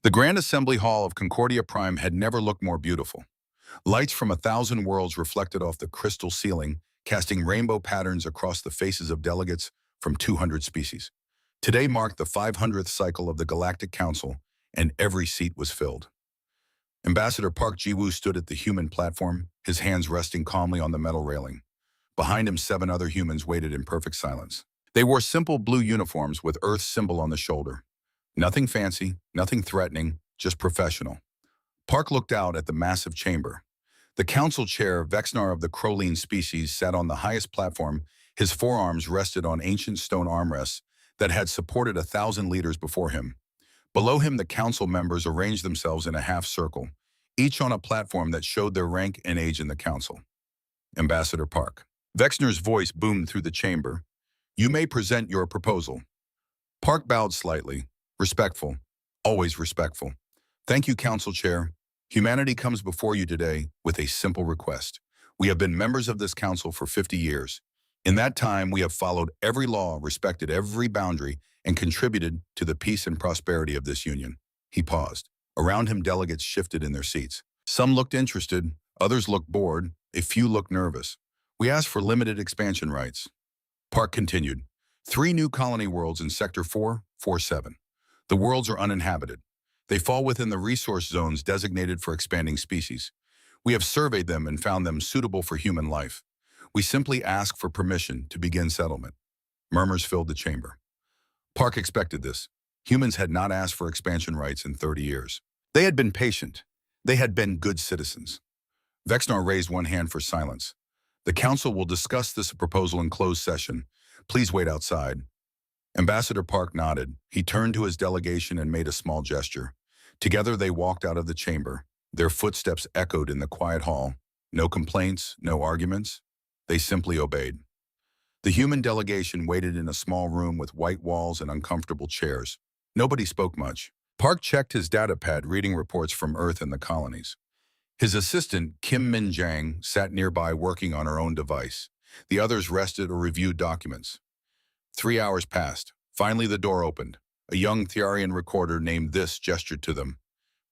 The Grand Assembly Hall of Concordia Prime had never looked more beautiful. Lights from 1,000 worlds reflected off the crystal ceiling, casting rainbow patterns across the faces of delegates from 200 species. Today marked the 500th cycle of the Galactic Council, and every seat was filled. Ambassador Park Ji-woo stood at the human platform, his hands resting calmly on the metal railing. Behind him, 7 other humans waited in perfect silence. They wore simple blue uniforms with Earth's symbol on the shoulder. Nothing fancy, nothing threatening, just professional. Park looked out at the massive chamber. The council chair, Vexnar of the Crowline species, sat on the highest platform. His forearms rested on ancient stone armrests that had supported 1,000 leaders before him. Below him, the council members arranged themselves in a half circle, each on a platform that showed their rank and age in the council. Ambassador Park. Vexner's voice boomed through the chamber. "You may present your proposal." Park bowed slightly. Respectful. Always respectful. "Thank you, Council Chair. Humanity comes before you today with a simple request. We have been members of this council for 50 years. In that time, we have followed every law, respected every boundary, and contributed to the peace and prosperity of this union." He paused. Around him, delegates shifted in their seats. Some looked interested, others looked bored, a few looked nervous. "We asked for limited expansion rights." Park continued. 3 new colony worlds in Sector 447. The worlds are uninhabited. They fall within the resource zones designated for expanding species. We have surveyed them and found them suitable for human life. We simply ask for permission to begin settlement. Murmurs filled the chamber. Park expected this. Humans had not asked for expansion rights in 30 years. They had been patient. They had been good citizens. Vexnar raised one hand for silence. "The council will discuss this proposal in closed session. Please wait outside." Ambassador Park nodded. He turned to his delegation and made a small gesture. Together they walked out of the chamber. Their footsteps echoed in the quiet hall. No complaints, no arguments. They simply obeyed. The human delegation waited in a small room with white walls and uncomfortable chairs. Nobody spoke much. Park checked his datapad, reading reports from Earth and the colonies. His assistant, Kim Min Jang, sat nearby working on her own device. The others rested or reviewed documents. 3 hours passed. Finally, the door opened. A young Therian recorder named This gestured to them.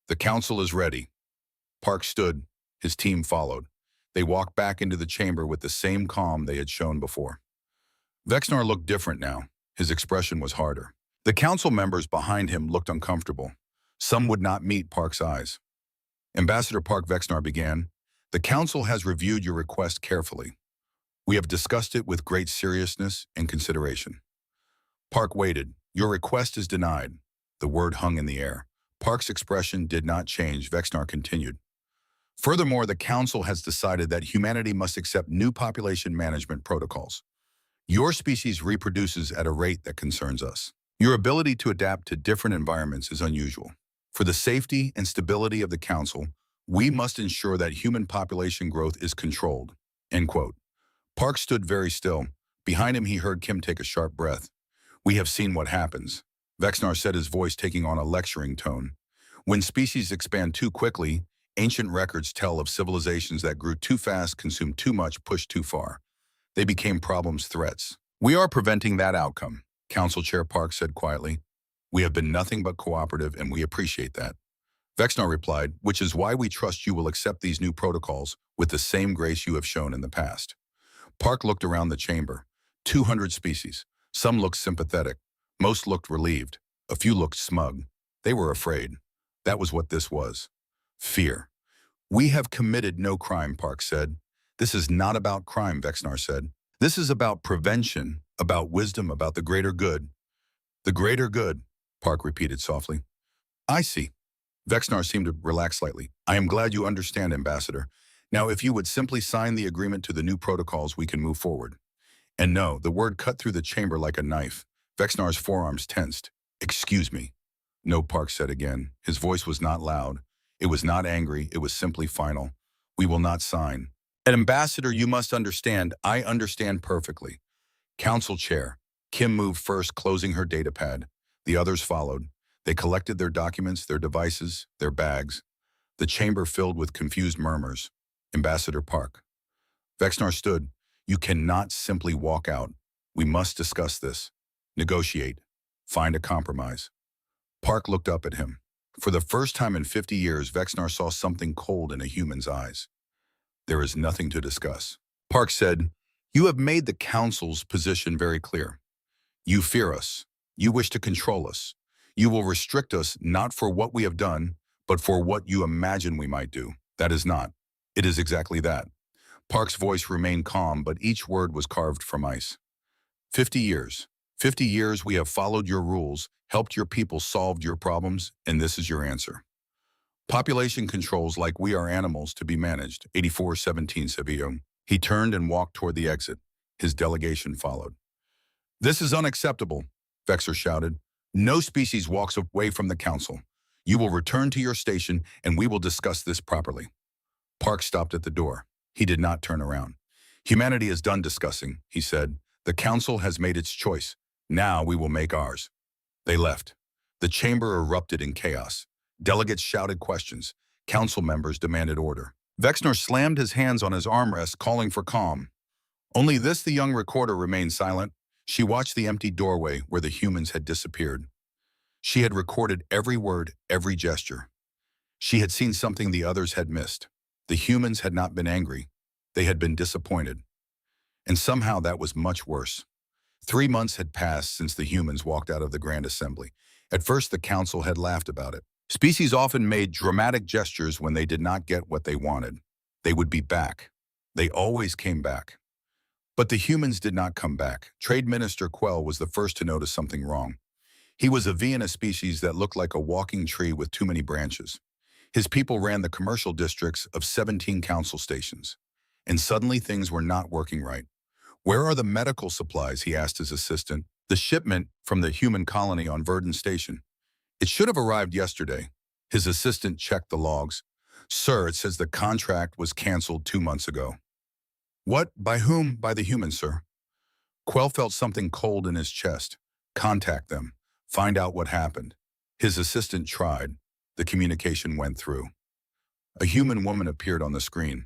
"The council is ready." Park stood. His team followed. They walked back into the chamber with the same calm they had shown before. Vexnar looked different now. His expression was harder. The council members behind him looked uncomfortable. Some would not meet Park's eyes. Ambassador Park, Vexnar began, "The council has reviewed your request carefully. We have discussed it with great seriousness and consideration." Park waited. "Your request is denied." The word hung in the air. Park's expression did not change. Vexnar continued. "Furthermore, the council has decided that humanity must accept new population management protocols. Your species reproduces at a rate that concerns us. Your ability to adapt to different environments is unusual. For the safety and stability of the council, we must ensure that human population growth is controlled." End quote. Park stood very still. Behind him, he heard Kim take a sharp breath. "We have seen what happens." Vexnar said, his voice taking on a lecturing tone. "When species expand too quickly, ancient records tell of civilizations that grew too fast, consumed too much, pushed too far. They became problems, threats. We are preventing that outcome," Council Chair Park said quietly. "We have been nothing but cooperative, and we appreciate that." Vexnar replied, "Which is why we trust you will accept these new protocols with the same grace you have shown in the past." Park looked around the chamber. 200 species. Some looked sympathetic. Most looked relieved. A few looked smug. They were afraid. That was what this was. Fear. "We have committed no crime," Park said. "This is not about crime," Vexnar said. "This is about prevention, about wisdom, about the greater good." "The greater good," Park repeated softly. "I see." Vexnar seemed to relax slightly. "I am glad you understand, Ambassador. Now, if you would simply sign the agreement to the new protocols, we can move forward." And no, the word cut through the chamber like a knife. Vexnar's forearms tensed. "Excuse me." "No," Park said again. His voice was not loud. It was not angry. It was simply final. "We will not sign." "And Ambassador, you must understand. I understand perfectly." Council Chair. Kim moved first, closing her datapad. The others followed. They collected their documents, their devices, their bags. The chamber filled with confused murmurs. Ambassador Park. Vexnar stood. "You cannot simply walk out. We must discuss this. Negotiate. Find a compromise." Park looked up at him. For the first time in 50 years, Vexnar saw something cold in a human's eyes. There is nothing to discuss. Park said, "You have made the Council's position very clear. You fear us. You wish to control us. You will restrict us not for what we have done, but for what you imagine we might do. That is not. It is exactly that." Park's voice remained calm, but each word was carved from ice. 50 years. 50 years we have followed your rules, helped your people solve your problems, and this is your answer. Population controls like we are animals to be managed. 8417 Sevilla. He turned and walked toward the exit. His delegation followed. "This is unacceptable," Vexer shouted. "No species walks away from the council. You will return to your station and we will discuss this properly." Park stopped at the door. He did not turn around. "Humanity is done discussing," he said. "The council has made its choice. Now we will make ours." They left. The chamber erupted in chaos. Delegates shouted questions. Council members demanded order. Vexner slammed his hands on his armrest, calling for calm. Only this the young recorder remained silent. She watched the empty doorway where the humans had disappeared. She had recorded every word, every gesture. She had seen something the others had missed. The humans had not been angry. They had been disappointed. And somehow that was much worse. 3 months had passed since the humans walked out of the Grand Assembly. At first, the council had laughed about it. Species often made dramatic gestures when they did not get what they wanted. They would be back. They always came back. But the humans did not come back. Trade Minister Quell was the first to notice something wrong. He was a Vienna species that looked like a walking tree with too many branches. His people ran the commercial districts of 17 council stations. And suddenly things were not working right. "Where are the medical supplies?" he asked his assistant. "The shipment from the human colony on Verdun Station. It should have arrived yesterday." His assistant checked the logs. "Sir, it says the contract was canceled 2 months ago." "What? By whom?" "By the humans, sir." Quell felt something cold in his chest. "Contact them. Find out what happened." His assistant tried. The communication went through. A human woman appeared on the screen.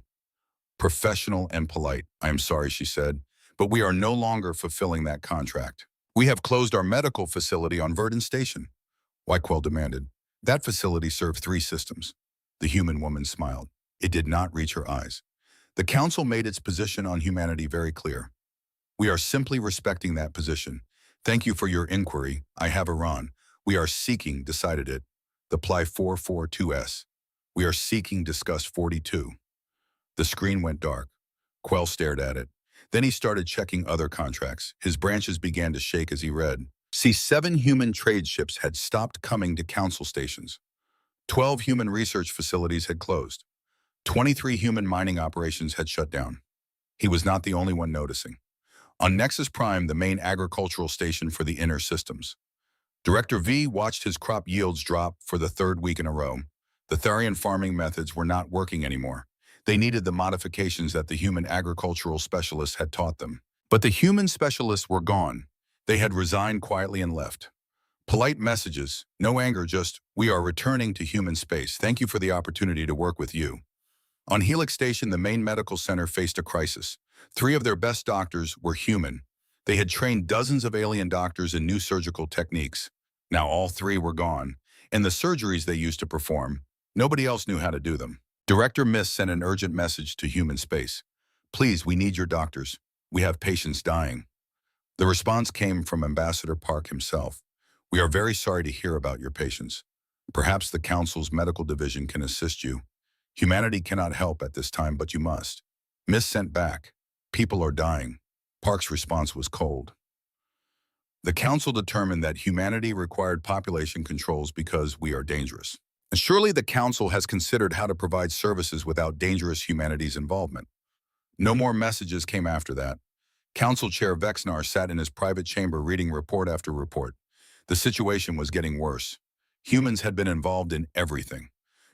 "Professional and polite. I am sorry," she said, "but we are no longer fulfilling that contract. We have closed our medical facility on Verdun Station." "Why?" Quell demanded. "That facility served 3 systems." The human woman smiled. It did not reach her eyes. "The council made its position on humanity very clear. We are simply respecting that position. Thank you for your inquiry. I have Iran. We are seeking," decided it. The ply 442S. "We are seeking discuss 42. The screen went dark. Quell stared at it. Then he started checking other contracts. His branches began to shake as he read. See, 7 human trade ships had stopped coming to council stations. 12 human research facilities had closed. 23 human mining operations had shut down. He was not the only one noticing. On Nexus Prime, the main agricultural station for the inner systems, Director V watched his crop yields drop for the 3rd week in a row. The Tharian farming methods were not working anymore. They needed the modifications that the human agricultural specialists had taught them. But the human specialists were gone. They had resigned quietly and left. Polite messages, no anger, just, "We are returning to human space. Thank you for the opportunity to work with you." On Helix Station, the main medical center faced a crisis. 3 of their best doctors were human. They had trained dozens of alien doctors in new surgical techniques. Now all 3 were gone, and the surgeries they used to perform, nobody else knew how to do them. Director Miss sent an urgent message to human space. "Please, we need your doctors. We have patients dying." The response came from Ambassador Park himself. "We are very sorry to hear about your patients. Perhaps the Council's medical division can assist you. Humanity cannot help at this time, but you must." Miss sent back. "People are dying." Park's response was cold. "The Council determined that humanity required population controls because we are dangerous. And surely the Council has considered how to provide services without dangerous humanity's involvement." No more messages came after that. Council Chair Vexnar sat in his private chamber reading report after report. The situation was getting worse. Humans had been involved in everything.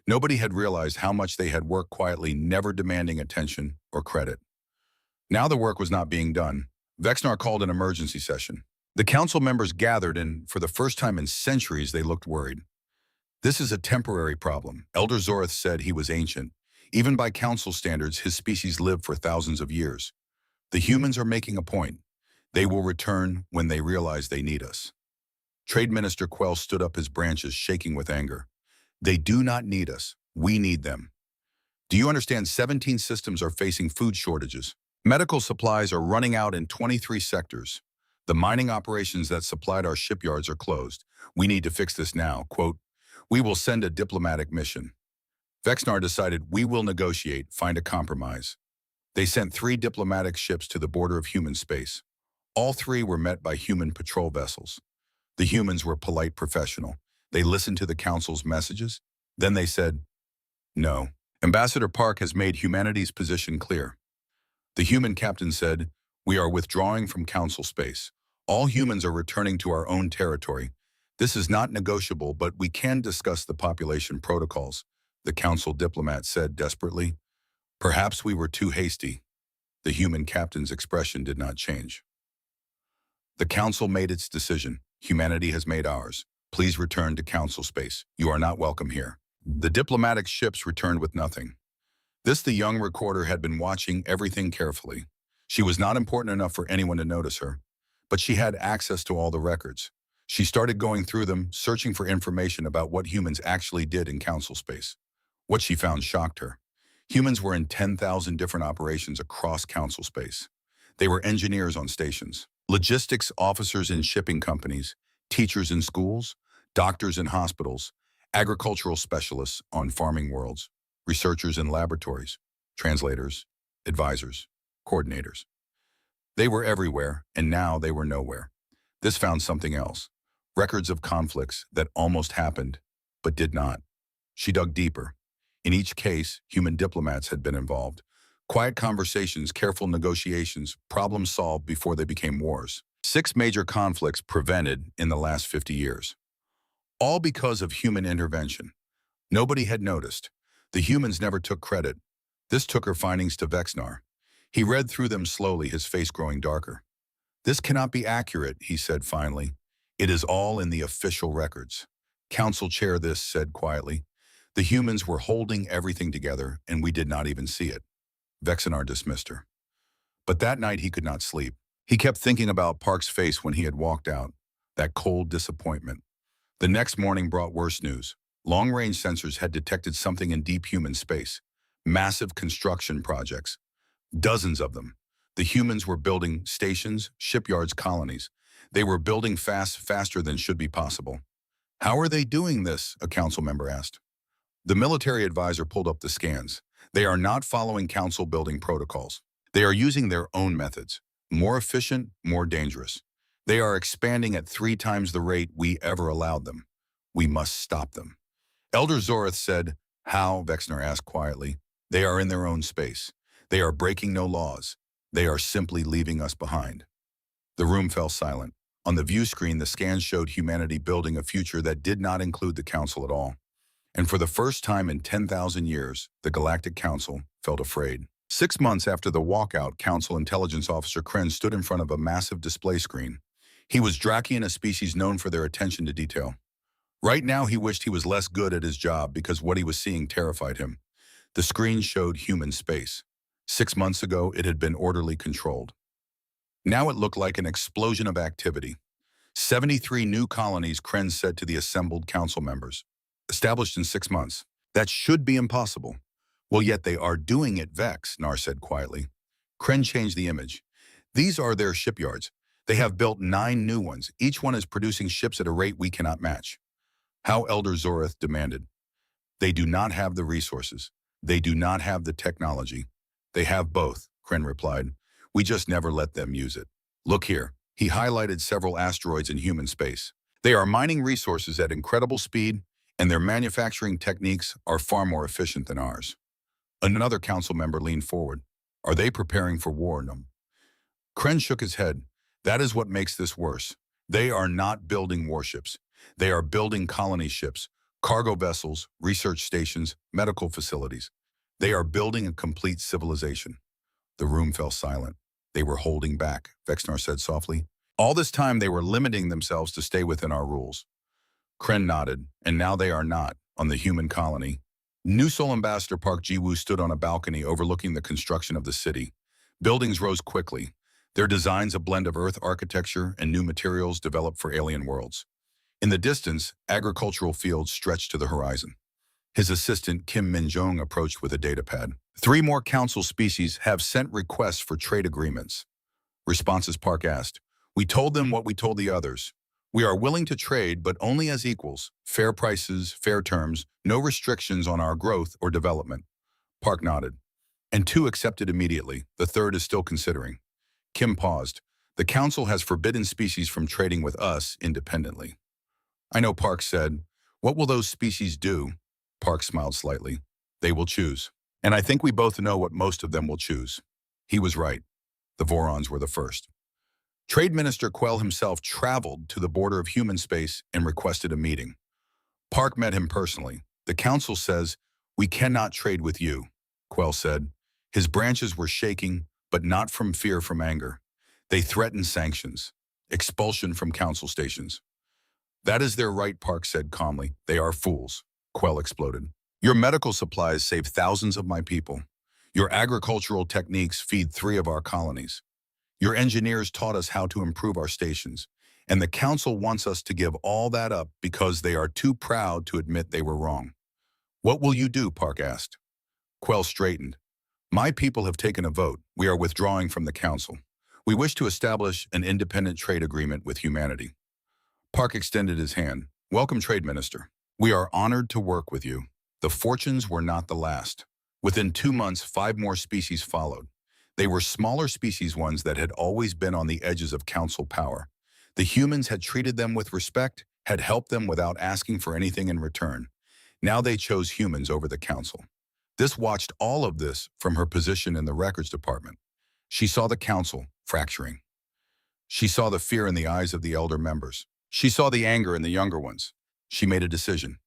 Nobody had realized how much they had worked quietly, never demanding attention or credit. Now the work was not being done. Vexnar called an emergency session. The council members gathered, and for the first time in centuries, they looked worried. "This is a temporary problem." Elder Zorith said. He was ancient. Even by council standards, his species lived for thousands of years. "The humans are making a point. They will return when they realize they need us." Trade Minister Quell stood up, his branches shaking with anger. They do not need us. We need them. Do you understand 17 systems are facing food shortages? Medical supplies are running out in 23 sectors. The mining operations that supplied our shipyards are closed. We need to fix this now. Quote, we will send a diplomatic mission. Vexnar decided we will negotiate, find a compromise. They sent 3 diplomatic ships to the border of human space. All 3 were met by human patrol vessels. The humans were polite professional. They listened to the council's messages. Then they said, no. Ambassador Park has made humanity's position clear. The human captain said, we are withdrawing from council space. All humans are returning to our own territory. This is not negotiable, but we can discuss the population protocols, the council diplomat said desperately. Perhaps we were too hasty. The human captain's expression did not change. The council made its decision. Humanity has made ours. Please return to council space. You are not welcome here. The diplomatic ships returned with nothing. This the young recorder had been watching everything carefully. She was not important enough for anyone to notice her, but she had access to all the records. She started going through them, searching for information about what humans actually did in council space. What she found shocked her. Humans were in 10,000 different operations across council space. They were engineers on stations, logistics officers in shipping companies, teachers in schools, doctors in hospitals, agricultural specialists on farming worlds, researchers in laboratories, translators, advisors, coordinators. They were everywhere, and now they were nowhere. This found something else. Records of conflicts that almost happened, but did not. She dug deeper. In each case, human diplomats had been involved. Quiet conversations, careful negotiations, problems solved before they became wars. 6 major conflicts prevented in the last 50 years. All because of human intervention. Nobody had noticed. The humans never took credit. This took her findings to Vexnar. He read through them slowly, his face growing darker. This cannot be accurate, he said finally. It is all in the official records. Council chair this said quietly. The humans were holding everything together, and we did not even see it. Vexnar dismissed her. But that night he could not sleep. He kept thinking about Park's face when he had walked out, that cold disappointment. The next morning brought worse news. Long-range sensors had detected something in deep human space. Massive construction projects. Dozens of them. The humans were building stations, shipyards, colonies. They were building faster than should be possible. How are they doing this? A council member asked. The military advisor pulled up the scans. They are not following council building protocols. They are using their own methods. More efficient, more dangerous. They are expanding at 3 times the rate we ever allowed them. We must stop them. Elder Zorith said, how? Vexnar asked quietly. They are in their own space. They are breaking no laws. They are simply leaving us behind. The room fell silent. On the view screen, the scans showed humanity building a future that did not include the Council at all. And for the first time in 10,000 years, the Galactic Council felt afraid. 6 months after the walkout, Council Intelligence Officer Kren stood in front of a massive display screen. He was Drakian, a species known for their attention to detail. Right now, he wished he was less good at his job because what he was seeing terrified him. The screen showed human space. 6 months ago, it had been orderly controlled. Now it looked like an explosion of activity. 73 new colonies, Kren said to the assembled council members. Established in 6 months. That should be impossible. Well, yet they are doing it, Vexnar said quietly. Kren changed the image. These are their shipyards. They have built 9 new ones. Each one is producing ships at a rate we cannot match. How? Elder Zorith demanded. They do not have the resources. They do not have the technology. They have both, Kren replied. We just never let them use it. Look here. He highlighted several asteroids in human space. They are mining resources at incredible speed, and their manufacturing techniques are far more efficient than ours. Another council member leaned forward. Are they preparing for war? No. Kren shook his head. That is what makes this worse. They are not building warships. They are building colony ships, cargo vessels, research stations, medical facilities. They are building a complete civilization. The room fell silent. They were holding back, Vexnar said softly. All this time they were limiting themselves to stay within our rules. Kren nodded, and now they are not, on the human colony. New Sol Ambassador Park Ji-woo stood on a balcony overlooking the construction of the city. Buildings rose quickly, their designs a blend of Earth architecture and new materials developed for alien worlds. In the distance, agricultural fields stretched to the horizon. His assistant, Kim Min-jong, approached with a datapad. 3 more council species have sent requests for trade agreements. Responses, Park asked. We told them what we told the others. We are willing to trade, but only as equals. Fair prices, fair terms, no restrictions on our growth or development. Park nodded. And 2 accepted immediately. The third is still considering. Kim paused. The council has forbidden species from trading with us independently. I know, Park said. What will those species do? Park smiled slightly. They will choose. And I think we both know what most of them will choose. He was right. The Vorons were the first. Trade Minister Quell himself traveled to the border of human space and requested a meeting. Park met him personally. The council says, we cannot trade with you, Quell said. His branches were shaking, but not from fear, from anger. They threatened sanctions, expulsion from council stations. That is their right, Park said calmly. They are fools, Quell exploded. Your medical supplies save thousands of my people. Your agricultural techniques feed 3 of our colonies. Your engineers taught us how to improve our stations, and the council wants us to give all that up because they are too proud to admit they were wrong. What will you do? Park asked. Quell straightened. My people have taken a vote. We are withdrawing from the council. We wish to establish an independent trade agreement with humanity. Park extended his hand. Welcome, Trade Minister. We are honored to work with you. The fortunes were not the last. Within 2 months, 5 more species followed. They were smaller species, ones that had always been on the edges of council power. The humans had treated them with respect, had helped them without asking for anything in return. Now they chose humans over the council. This watched all of this from her position in the records department. She saw the council fracturing. She saw the fear in the eyes of the elder members. She saw the anger in the younger ones. She made a decision.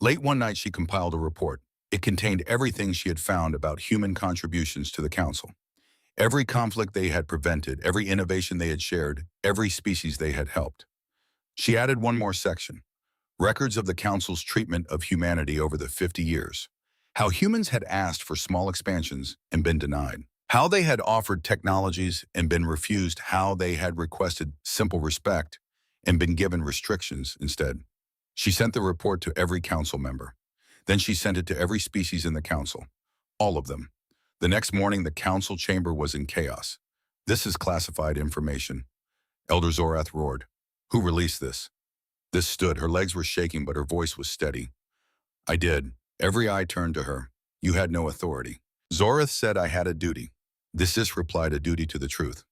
Late one night, she compiled a report. It contained everything she had found about human contributions to the council. Every conflict they had prevented, every innovation they had shared, every species they had helped. She added one more section. Records of the council's treatment of humanity over the 50 years. How humans had asked for small expansions and been denied. How they had offered technologies and been refused. How they had requested simple respect and been given restrictions instead. She sent the report to every council member. Then she sent it to every species in the council. All of them. The next morning, the council chamber was in chaos. This is classified information. Elder Zorath roared. Who released this? This stood. Her legs were shaking, but her voice was steady. I did. Every eye turned to her. You had no authority. Zorath said I had a duty. This replied, a duty to the truth.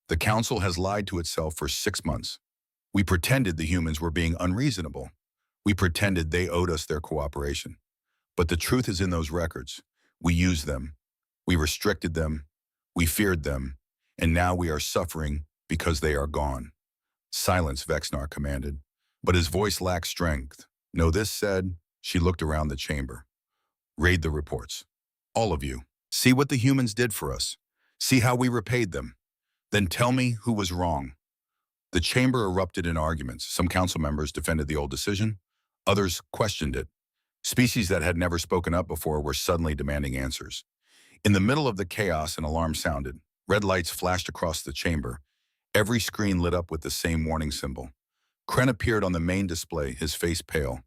The council has lied to itself for 6 months. We pretended the humans were being unreasonable. We pretended they owed us their cooperation. But the truth is in those records. We used them. We restricted them. We feared them. And now we are suffering because they are gone. Silence, Vexnar commanded. But his voice lacked strength. Know this, said. She looked around the chamber. Read the reports. All of you. See what the humans did for us. See how we repaid them. Then tell me who was wrong. The chamber erupted in arguments. Some council members defended the old decision. Others questioned it. Species that had never spoken up before were suddenly demanding answers. In the middle of the chaos, an alarm sounded. Red lights flashed across the chamber. Every screen lit up with the same warning symbol. Kren appeared on the main display, his face pale.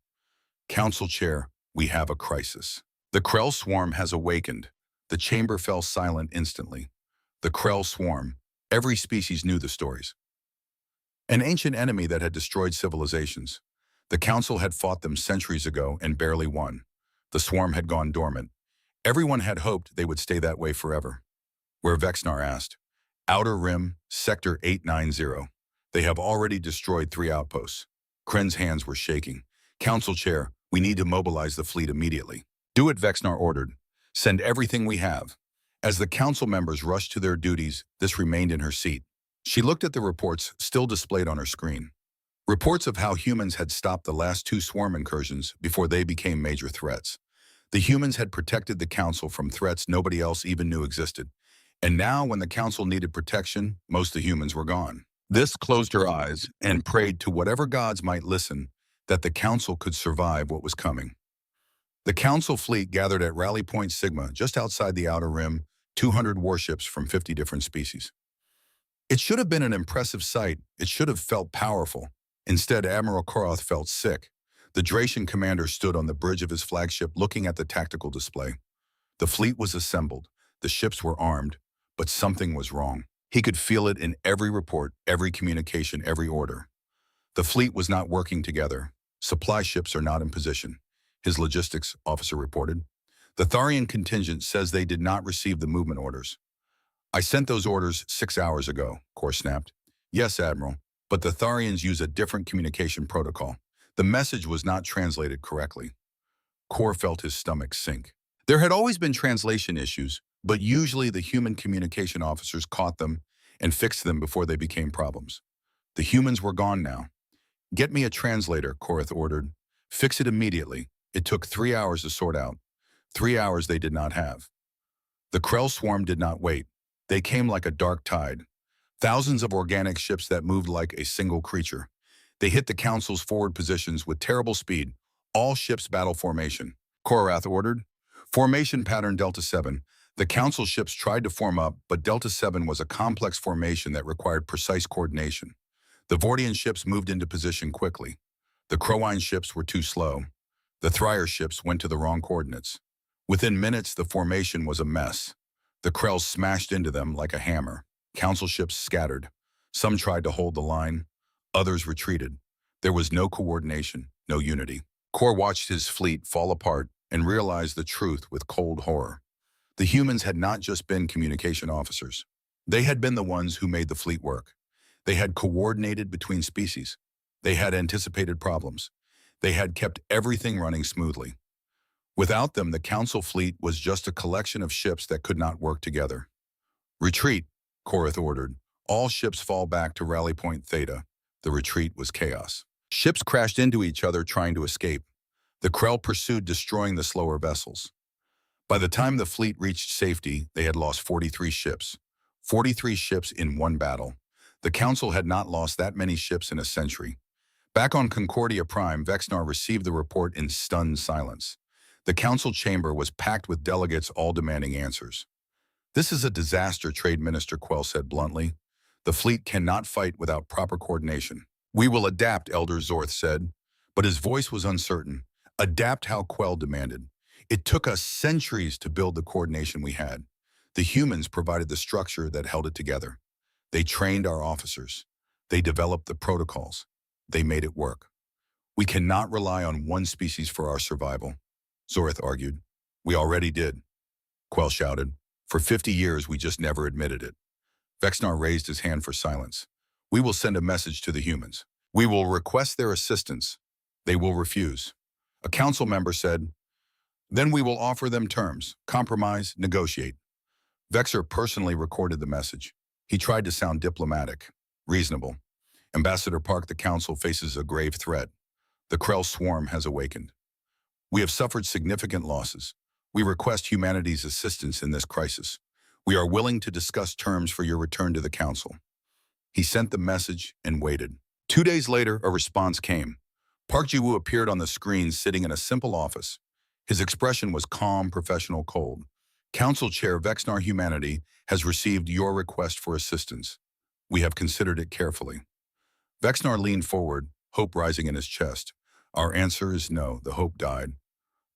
Council Chair, we have a crisis. The Krell swarm has awakened. The chamber fell silent instantly. The Krell swarm. Every species knew the stories. An ancient enemy that had destroyed civilizations. The council had fought them centuries ago and barely won. The swarm had gone dormant. Everyone had hoped they would stay that way forever. Where Vexnar asked, Outer Rim, Sector 890. They have already destroyed 3 outposts. Kren's hands were shaking. Council Chair, we need to mobilize the fleet immediately. Do it, Vexnar ordered. Send everything we have. As the council members rushed to their duties, this remained in her seat. She looked at the reports still displayed on her screen. Reports of how humans had stopped the last 2 swarm incursions before they became major threats. The humans had protected the council from threats nobody else even knew existed. And now, when the council needed protection, most of the humans were gone. This closed her eyes and prayed to whatever gods might listen that the council could survive what was coming. The council fleet gathered at Rally Point Sigma, just outside the Outer Rim, 200 warships from 50 different species. It should have been an impressive sight. It should have felt powerful. Instead, Admiral Koroth felt sick. The Dracian commander stood on the bridge of his flagship looking at the tactical display. The fleet was assembled, the ships were armed, but something was wrong. He could feel it in every report, every communication, every order. The fleet was not working together. Supply ships are not in position, his logistics officer reported. The Tharian contingent says they did not receive the movement orders. I sent those orders 6 hours ago, Kor snapped. Yes, Admiral, but the Tharians use a different communication protocol. The message was not translated correctly. Kor felt his stomach sink. There had always been translation issues, but usually the human communication officers caught them and fixed them before they became problems. The humans were gone now. Get me a translator, Korath ordered. Fix it immediately. It took 3 hours to sort out. 3 hours they did not have. The Krell swarm did not wait. They came like a dark tide. Thousands of organic ships that moved like a single creature. They hit the Council's forward positions with terrible speed. All ships battle formation. Korath ordered. Formation pattern Delta 7. The Council ships tried to form up, but Delta 7 was a complex formation that required precise coordination. The Vortian ships moved into position quickly. The Crowine ships were too slow. The Thryer ships went to the wrong coordinates. Within minutes, the formation was a mess. The Krells smashed into them like a hammer. Council ships scattered. Some tried to hold the line. Others retreated. There was no coordination, no unity. Kor watched his fleet fall apart and realized the truth with cold horror. The humans had not just been communication officers. They had been the ones who made the fleet work. They had coordinated between species. They had anticipated problems. They had kept everything running smoothly. Without them, the Council fleet was just a collection of ships that could not work together. Retreat, Korath ordered. All ships fall back to Rally Point Theta. The retreat was chaos. Ships crashed into each other trying to escape. The Krell pursued, destroying the slower vessels. By the time the fleet reached safety, they had lost 43 ships. 43 ships in one battle. The Council had not lost that many ships in a century. Back on Concordia Prime, Vexnar received the report in stunned silence. The Council chamber was packed with delegates all demanding answers. This is a disaster, Trade Minister Quell said bluntly. The fleet cannot fight without proper coordination. We will adapt, Elder Zorth said, but his voice was uncertain. Adapt how Quell demanded. It took us centuries to build the coordination we had. The humans provided the structure that held it together. They trained our officers. They developed the protocols. They made it work. We cannot rely on one species for our survival, Zorth argued. We already did, Quell shouted. For 50 years, we just never admitted it. Vexnar raised his hand for silence. We will send a message to the humans. We will request their assistance. They will refuse. A council member said, then we will offer them terms, compromise, negotiate. Vexer personally recorded the message. He tried to sound diplomatic, reasonable. Ambassador Park, the council faces a grave threat. The Krell swarm has awakened. We have suffered significant losses. We request humanity's assistance in this crisis. We are willing to discuss terms for your return to the council. He sent the message and waited. 2 days later, a response came. Park Ji-woo appeared on the screen sitting in a simple office. His expression was calm, professional, cold. Council Chair Vexnar Humanity has received your request for assistance. We have considered it carefully. Vexnar leaned forward, hope rising in his chest. Our answer is no, the hope died.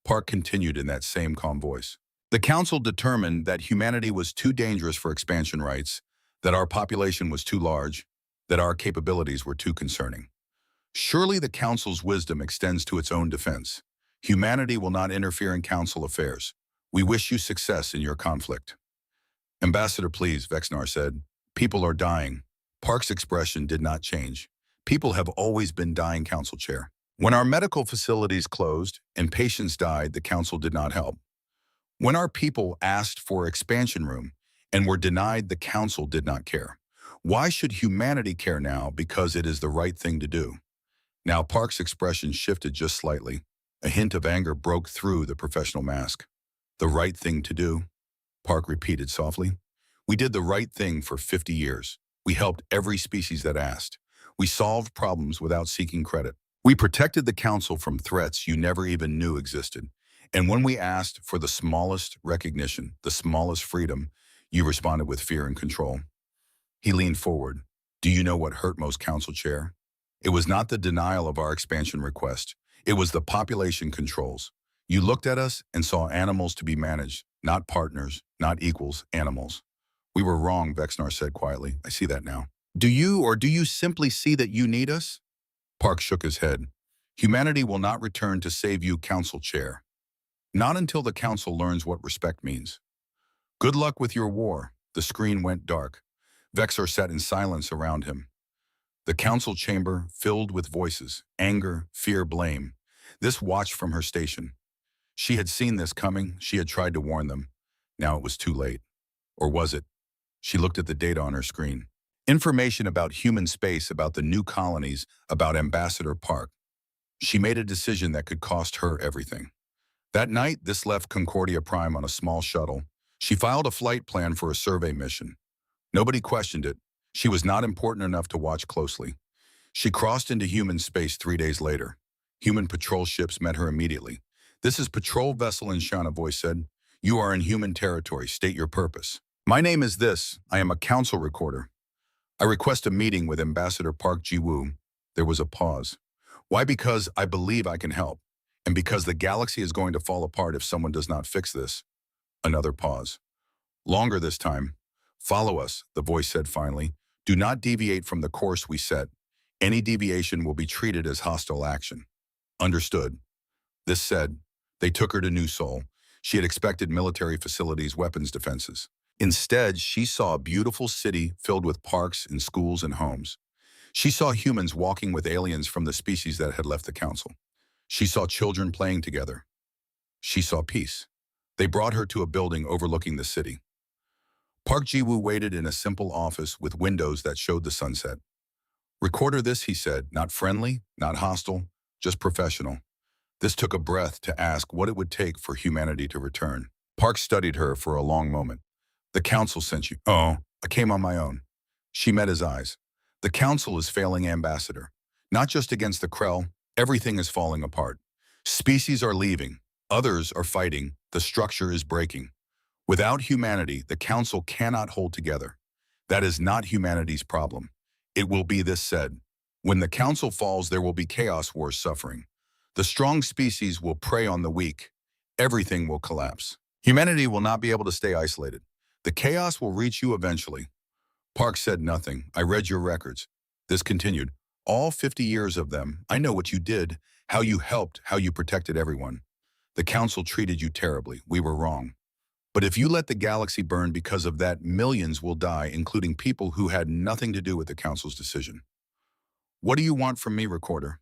Park continued in that same calm voice. The council determined that humanity was too dangerous for expansion rights, that our population was too large, that our capabilities were too concerning. Surely the council's wisdom extends to its own defense. Humanity will not interfere in council affairs. We wish you success in your conflict. Ambassador, please, Vexnar said. People are dying. Park's expression did not change. People have always been dying, Council Chair. When our medical facilities closed and patients died, the council did not help. When our people asked for expansion room and were denied, the council did not care. Why should humanity care now? Because it is the right thing to do. Now Park's expression shifted just slightly. A hint of anger broke through the professional mask. The right thing to do? Park repeated softly. We did the right thing for 50 years. We helped every species that asked. We solved problems without seeking credit. We protected the council from threats you never even knew existed. And when we asked for the smallest recognition, the smallest freedom, you responded with fear and control. He leaned forward. Do you know what hurt most, Council Chair? It was not the denial of our expansion request. It was the population controls. You looked at us and saw animals to be managed, not partners, not equals, animals. We were wrong, Vexnar said quietly. I see that now. Do you simply see that you need us? Park shook his head. Humanity will not return to save you, Council Chair. Not until the Council learns what respect means. Good luck with your war. The screen went dark. Vexor sat in silence around him. The council chamber filled with voices, anger, fear, blame. This watched from her station. She had seen this coming. She had tried to warn them. Now it was too late. Or was it? She looked at the data on her screen. Information about human space, about the new colonies, about Ambassador Park. She made a decision that could cost her everything. That night, this left Concordia Prime on a small shuttle. She filed a flight plan for a survey mission. Nobody questioned it. She was not important enough to watch closely. She crossed into human space 3 days later. Human patrol ships met her immediately. This is patrol vessel, Inshana voice said. You are in human territory. State your purpose. My name is this. I am a council recorder. I request a meeting with Ambassador Park Ji-woo. There was a pause. Why? Because I believe I can help. And because the galaxy is going to fall apart if someone does not fix this. Another pause. Longer this time. Follow us, the voice said finally. Do not deviate from the course we set. Any deviation will be treated as hostile action. Understood. This said, they took her to New Seoul. She had expected military facilities, weapons, defenses. Instead, she saw a beautiful city filled with parks and schools and homes. She saw humans walking with aliens from the species that had left the council. She saw children playing together. She saw peace. They brought her to a building overlooking the city. Park Ji-woo waited in a simple office with windows that showed the sunset. Recorder this, he said, not friendly, not hostile, just professional. This took a breath to ask what it would take for humanity to return. Park studied her for a long moment. The council sent you. Oh, I came on my own. She met his eyes. The council is failing, Ambassador. Not just against the Krell, everything is falling apart. Species are leaving. Others are fighting. The structure is breaking. Without humanity, the council cannot hold together. That is not humanity's problem. It will be this said. When the council falls, there will be chaos, wars, suffering. The strong species will prey on the weak. Everything will collapse. Humanity will not be able to stay isolated. The chaos will reach you eventually. Park said nothing. I read your records. This continued. All 50 years of them. I know what you did, how you helped, how you protected everyone. The council treated you terribly. We were wrong. But if you let the galaxy burn because of that, millions will die, including people who had nothing to do with the council's decision. What do you want from me, Recorder?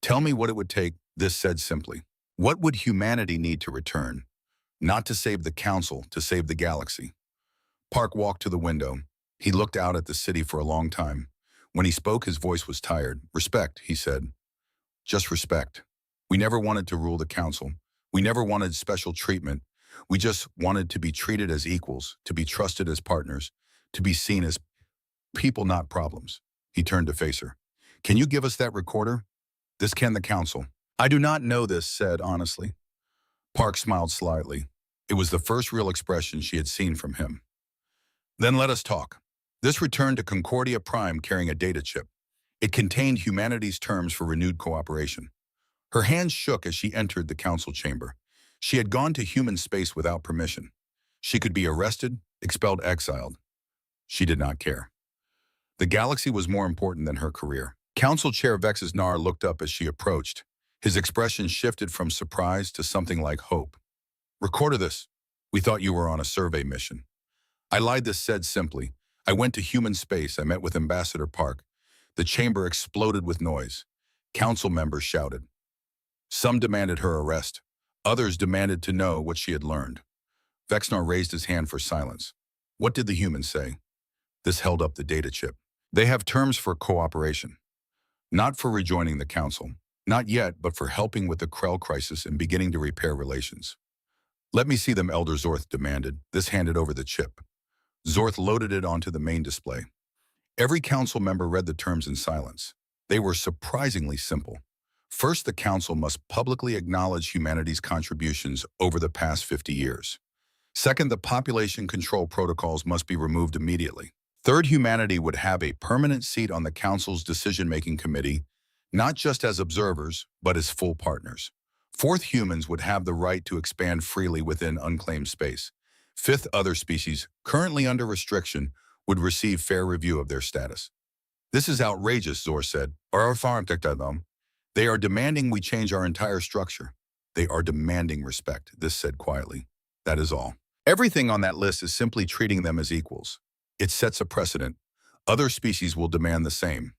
Tell me what it would take, this said simply. What would humanity need to return? Not to save the council, to save the galaxy. Park walked to the window. He looked out at the city for a long time. When he spoke, his voice was tired. Respect, he said. Just respect. We never wanted to rule the council. We never wanted special treatment. We just wanted to be treated as equals, to be trusted as partners, to be seen as people, not problems. He turned to face her. Can you give us that, Recorder? This can the council. I do not know this, said honestly. Park smiled slightly. It was the first real expression she had seen from him. Then let us talk. This returned to Concordia Prime carrying a data chip. It contained humanity's terms for renewed cooperation. Her hands shook as she entered the council chamber. She had gone to human space without permission. She could be arrested, expelled, exiled. She did not care. The galaxy was more important than her career. Council Chair Vexnar looked up as she approached. His expression shifted from surprise to something like hope. Recorder this. We thought you were on a survey mission. I lied, this said simply. I went to human space. I met with Ambassador Park. The chamber exploded with noise. Council members shouted. Some demanded her arrest. Others demanded to know what she had learned. Vexnar raised his hand for silence. What did the humans say? This held up the data chip. They have terms for cooperation. Not for rejoining the council. Not yet, but for helping with the Krell crisis and beginning to repair relations. Let me see them, Elder Zorth demanded. This handed over the chip. Zorth loaded it onto the main display. Every council member read the terms in silence. They were surprisingly simple. First, the council must publicly acknowledge humanity's contributions over the past 50 years. Second, the population control protocols must be removed immediately. Third, humanity would have a permanent seat on the council's decision-making committee, not just as observers, but as full partners. Fourth, humans would have the right to expand freely within unclaimed space. Fifth, other species, currently under restriction, would receive fair review of their status. This is outrageous, Zor said. They are demanding we change our entire structure. They are demanding respect, this said quietly. That is all. Everything on that list is simply treating them as equals. It sets a precedent. Other species will demand the same.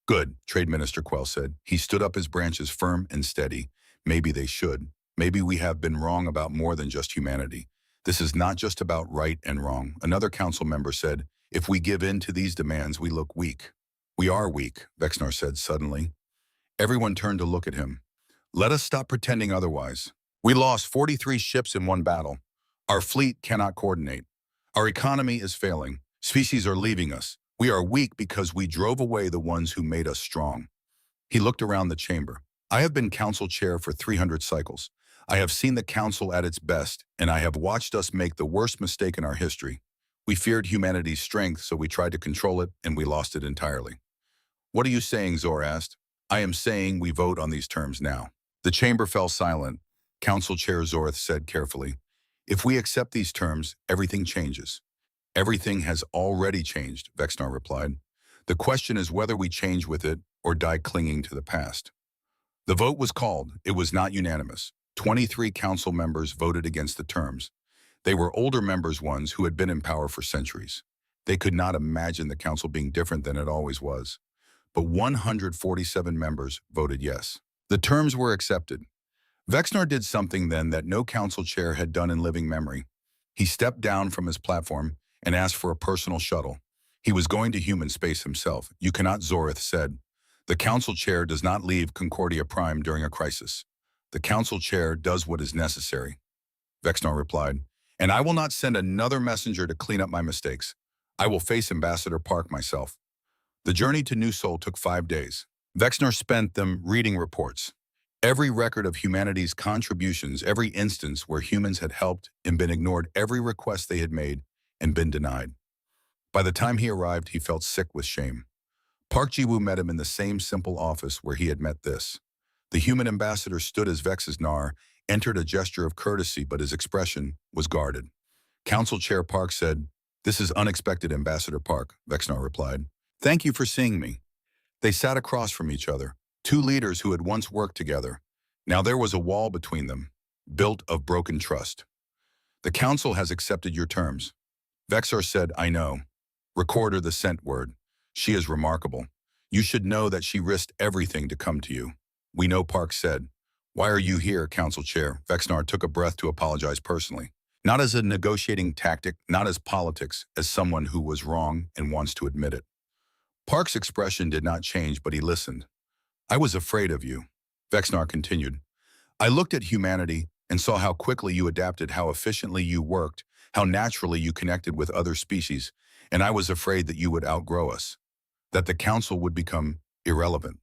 Good, Trade Minister Quell said. He stood up his branches firm and steady. Maybe they should. Maybe we have been wrong about more than just humanity. This is not just about right and wrong. Another council member said, if we give in to these demands, we look weak. We are weak, Vexnar said suddenly. Everyone turned to look at him. Let us stop pretending otherwise. We lost 43 ships in one battle. Our fleet cannot coordinate. Our economy is failing. Species are leaving us. We are weak because we drove away the ones who made us strong. He looked around the chamber. I have been council chair for 300 cycles. I have seen the council at its best, and I have watched us make the worst mistake in our history. We feared humanity's strength, so we tried to control it, and we lost it entirely. What are you saying, Zor asked. I am saying we vote on these terms now. The chamber fell silent. Council Chair Zorth said carefully, if we accept these terms, everything changes. Everything has already changed, Vexnar replied. The question is whether we change with it or die clinging to the past. The vote was called. It was not unanimous. 23 council members voted against the terms. They were older members, ones who had been in power for centuries. They could not imagine the council being different than it always was. But 147 members voted yes. The terms were accepted. Vexnar did something then that no council chair had done in living memory. He stepped down from his platform and asked for a personal shuttle. He was going to human space himself. You cannot, Zorith said. The council chair does not leave Concordia Prime during a crisis. The council chair does what is necessary. Vexnar replied, and I will not send another messenger to clean up my mistakes. I will face Ambassador Park myself. The journey to New Sol took 5 days. Vexnar spent them reading reports. Every record of humanity's contributions, every instance where humans had helped and been ignored, every request they had made and been denied. By the time he arrived, he felt sick with shame. Park Ji-woo met him in the same simple office where he had met this. The human ambassador stood as Vex's Nar, entered a gesture of courtesy, but his expression was guarded. Council Chair Park said, "This is unexpected, Ambassador Park," Vexnar replied. "Thank you for seeing me." They sat across from each other, two leaders who had once worked together. Now there was a wall between them, built of broken trust. "The council has accepted your terms." Vexar said, "I know. Record her the sent word. She is remarkable. You should know that she risked everything to come to you." "We know," Park said. "Why are you here, Council Chair?" Vexnar took a breath to apologize personally. Not as a negotiating tactic, not as politics, as someone who was wrong and wants to admit it. Park's expression did not change, but he listened. "I was afraid of you," Vexnar continued. "I looked at humanity and saw how quickly you adapted, how efficiently you worked, how naturally you connected with other species, and I was afraid that you would outgrow us, that the council would become irrelevant.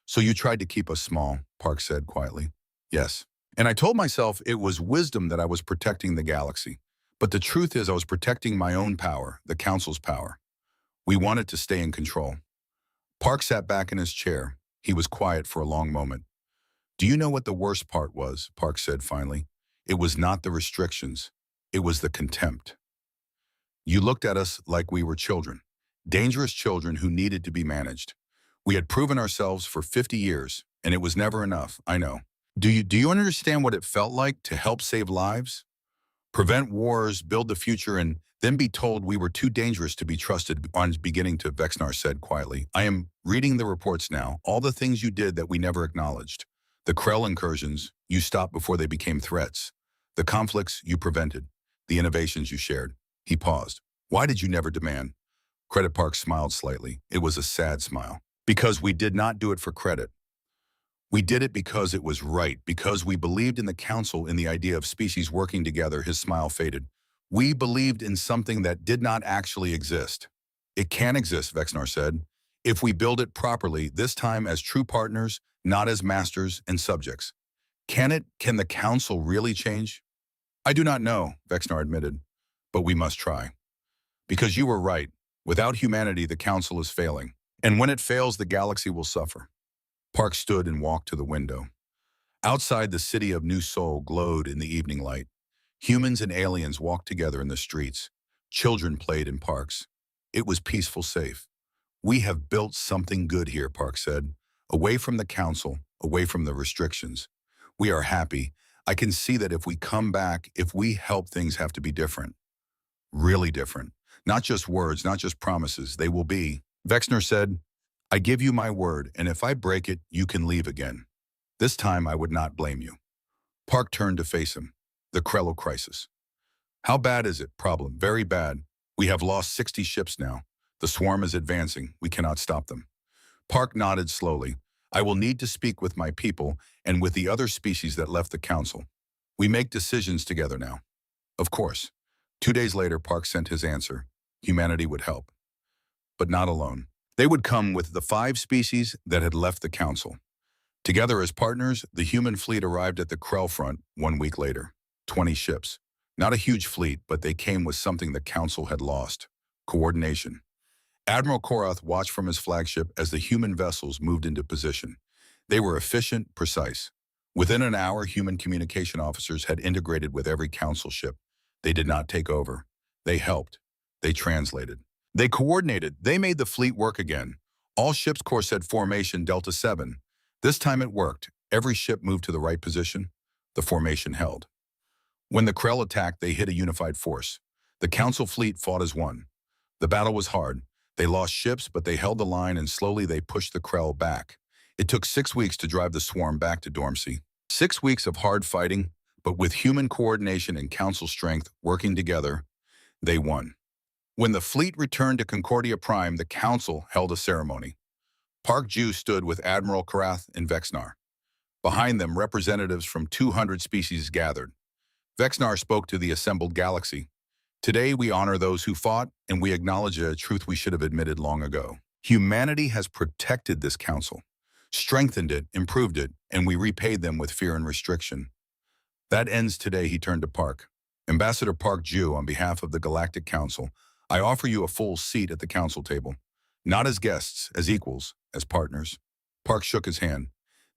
So you tried to keep us small," Park said quietly. "Yes. And I told myself it was wisdom that I was protecting the galaxy. But the truth is I was protecting my own power, the council's power. We wanted to stay in control." Park sat back in his chair. He was quiet for a long moment. "Do you know what the worst part was?" Park said finally. "It was not the restrictions. It was the contempt. You looked at us like we were children, dangerous children who needed to be managed. We had proven ourselves for 50 years, and it was never enough, I know. Do you understand what it felt like to help save lives? Prevent wars, build the future, and then be told we were too dangerous to be trusted?" On beginning to, Vexnar said quietly. "I am reading the reports now, all the things you did that we never acknowledged. The Krell incursions, you stopped before they became threats. The conflicts, you prevented. The innovations you shared." He paused. "Why did you never demand?" Credit Park smiled slightly. It was a sad smile. "Because we did not do it for credit. We did it because it was right, because we believed in the council, in the idea of species working together." His smile faded. "We believed in something that did not actually exist." "It can exist," Vexnar said, "if we build it properly, this time as true partners, not as masters and subjects. Can it? Can the council really change?" "I do not know," Vexnar admitted, "but we must try. Because you were right. Without humanity, the council is failing. And when it fails, the galaxy will suffer." Park stood and walked to the window. Outside, the city of New Seoul glowed in the evening light. Humans and aliens walked together in the streets. Children played in parks. It was peaceful, safe. "We have built something good here," Park said. "Away from the council, away from the restrictions. We are happy. I can see that if we come back, if we help, things have to be different. Really different. Not just words, not just promises. They will be." Vexner said, "I give you my word, and if I break it, you can leave again. This time I would not blame you." Park turned to face him. "The Krello crisis. How bad is it?" "Problem. Very bad. We have lost 60 ships now. The swarm is advancing. We cannot stop them." Park nodded slowly. "I will need to speak with my people and with the other species that left the council. We make decisions together now." "Of course." 2 days later, Park sent his answer. Humanity would help. But not alone. They would come with the 5 species that had left the council. Together as partners, the human fleet arrived at the Krell front 1 week later. 20 ships. Not a huge fleet, but they came with something the council had lost: coordination. Admiral Korath watched from his flagship as the human vessels moved into position. They were efficient, precise. Within an hour, human communication officers had integrated with every council ship. They did not take over. They helped. They translated. They coordinated. They made the fleet work again. All ships corset formation Delta 7. This time it worked. Every ship moved to the right position. The formation held. When the Krell attacked, they hit a unified force. The council fleet fought as one. The battle was hard. They lost ships, but they held the line, and slowly they pushed the Krell back. It took 6 weeks to drive the swarm back to Dormsey. 6 weeks of hard fighting, but with human coordination and council strength working together, they won. When the fleet returned to Concordia Prime, the council held a ceremony. Park Ju stood with Admiral Karath and Vexnar. Behind them, representatives from 200 species gathered. Vexnar spoke to the assembled galaxy. "Today we honor those who fought, and we acknowledge a truth we should have admitted long ago. Humanity has protected this council, strengthened it, improved it, and we repaid them with fear and restriction. That ends today." He turned to Park. "Ambassador Park Ju, on behalf of the Galactic Council, I offer you a full seat at the council table. Not as guests, as equals, as partners." Park shook his hand.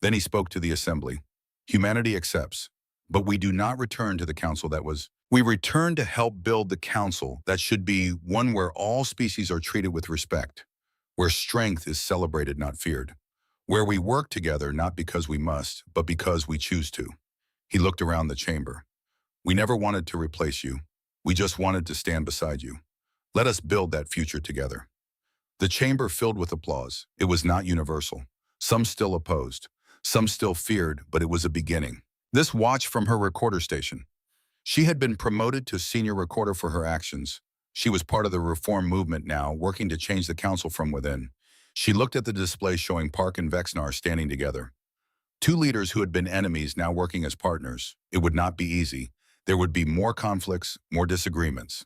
Then he spoke to the assembly. "Humanity accepts, but we do not return to the council that was. We return to help build the council that should be one where all species are treated with respect, where strength is celebrated, not feared, where we work together not because we must, but because we choose to." He looked around the chamber. "We never wanted to replace you. We just wanted to stand beside you. Let us build that future together." The chamber filled with applause. It was not universal. Some still opposed. Some still feared, but it was a beginning. This watched from her recorder station. She had been promoted to senior recorder for her actions. She was part of the reform movement now, working to change the council from within. She looked at the display showing Park and Vexnar standing together. 2 leaders who had been enemies now working as partners. It would not be easy. There would be more conflicts, more disagreements.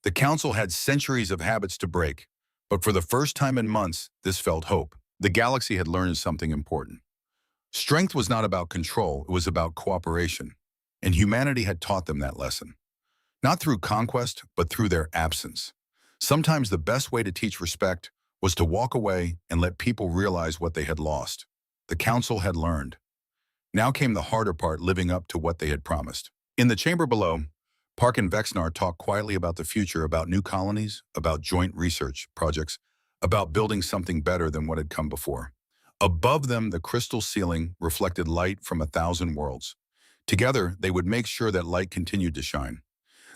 The council had centuries of habits to break, but for the first time in months, this felt hope. The galaxy had learned something important. Strength was not about control, it was about cooperation. And humanity had taught them that lesson. Not through conquest, but through their absence. Sometimes the best way to teach respect was to walk away and let people realize what they had lost. The council had learned. Now came the harder part, living up to what they had promised. In the chamber below, Park and Vexnar talked quietly about the future, about new colonies, about joint research projects, about building something better than what had come before. Above them, the crystal ceiling reflected light from 1,000 worlds. Together, they would make sure that light continued to shine.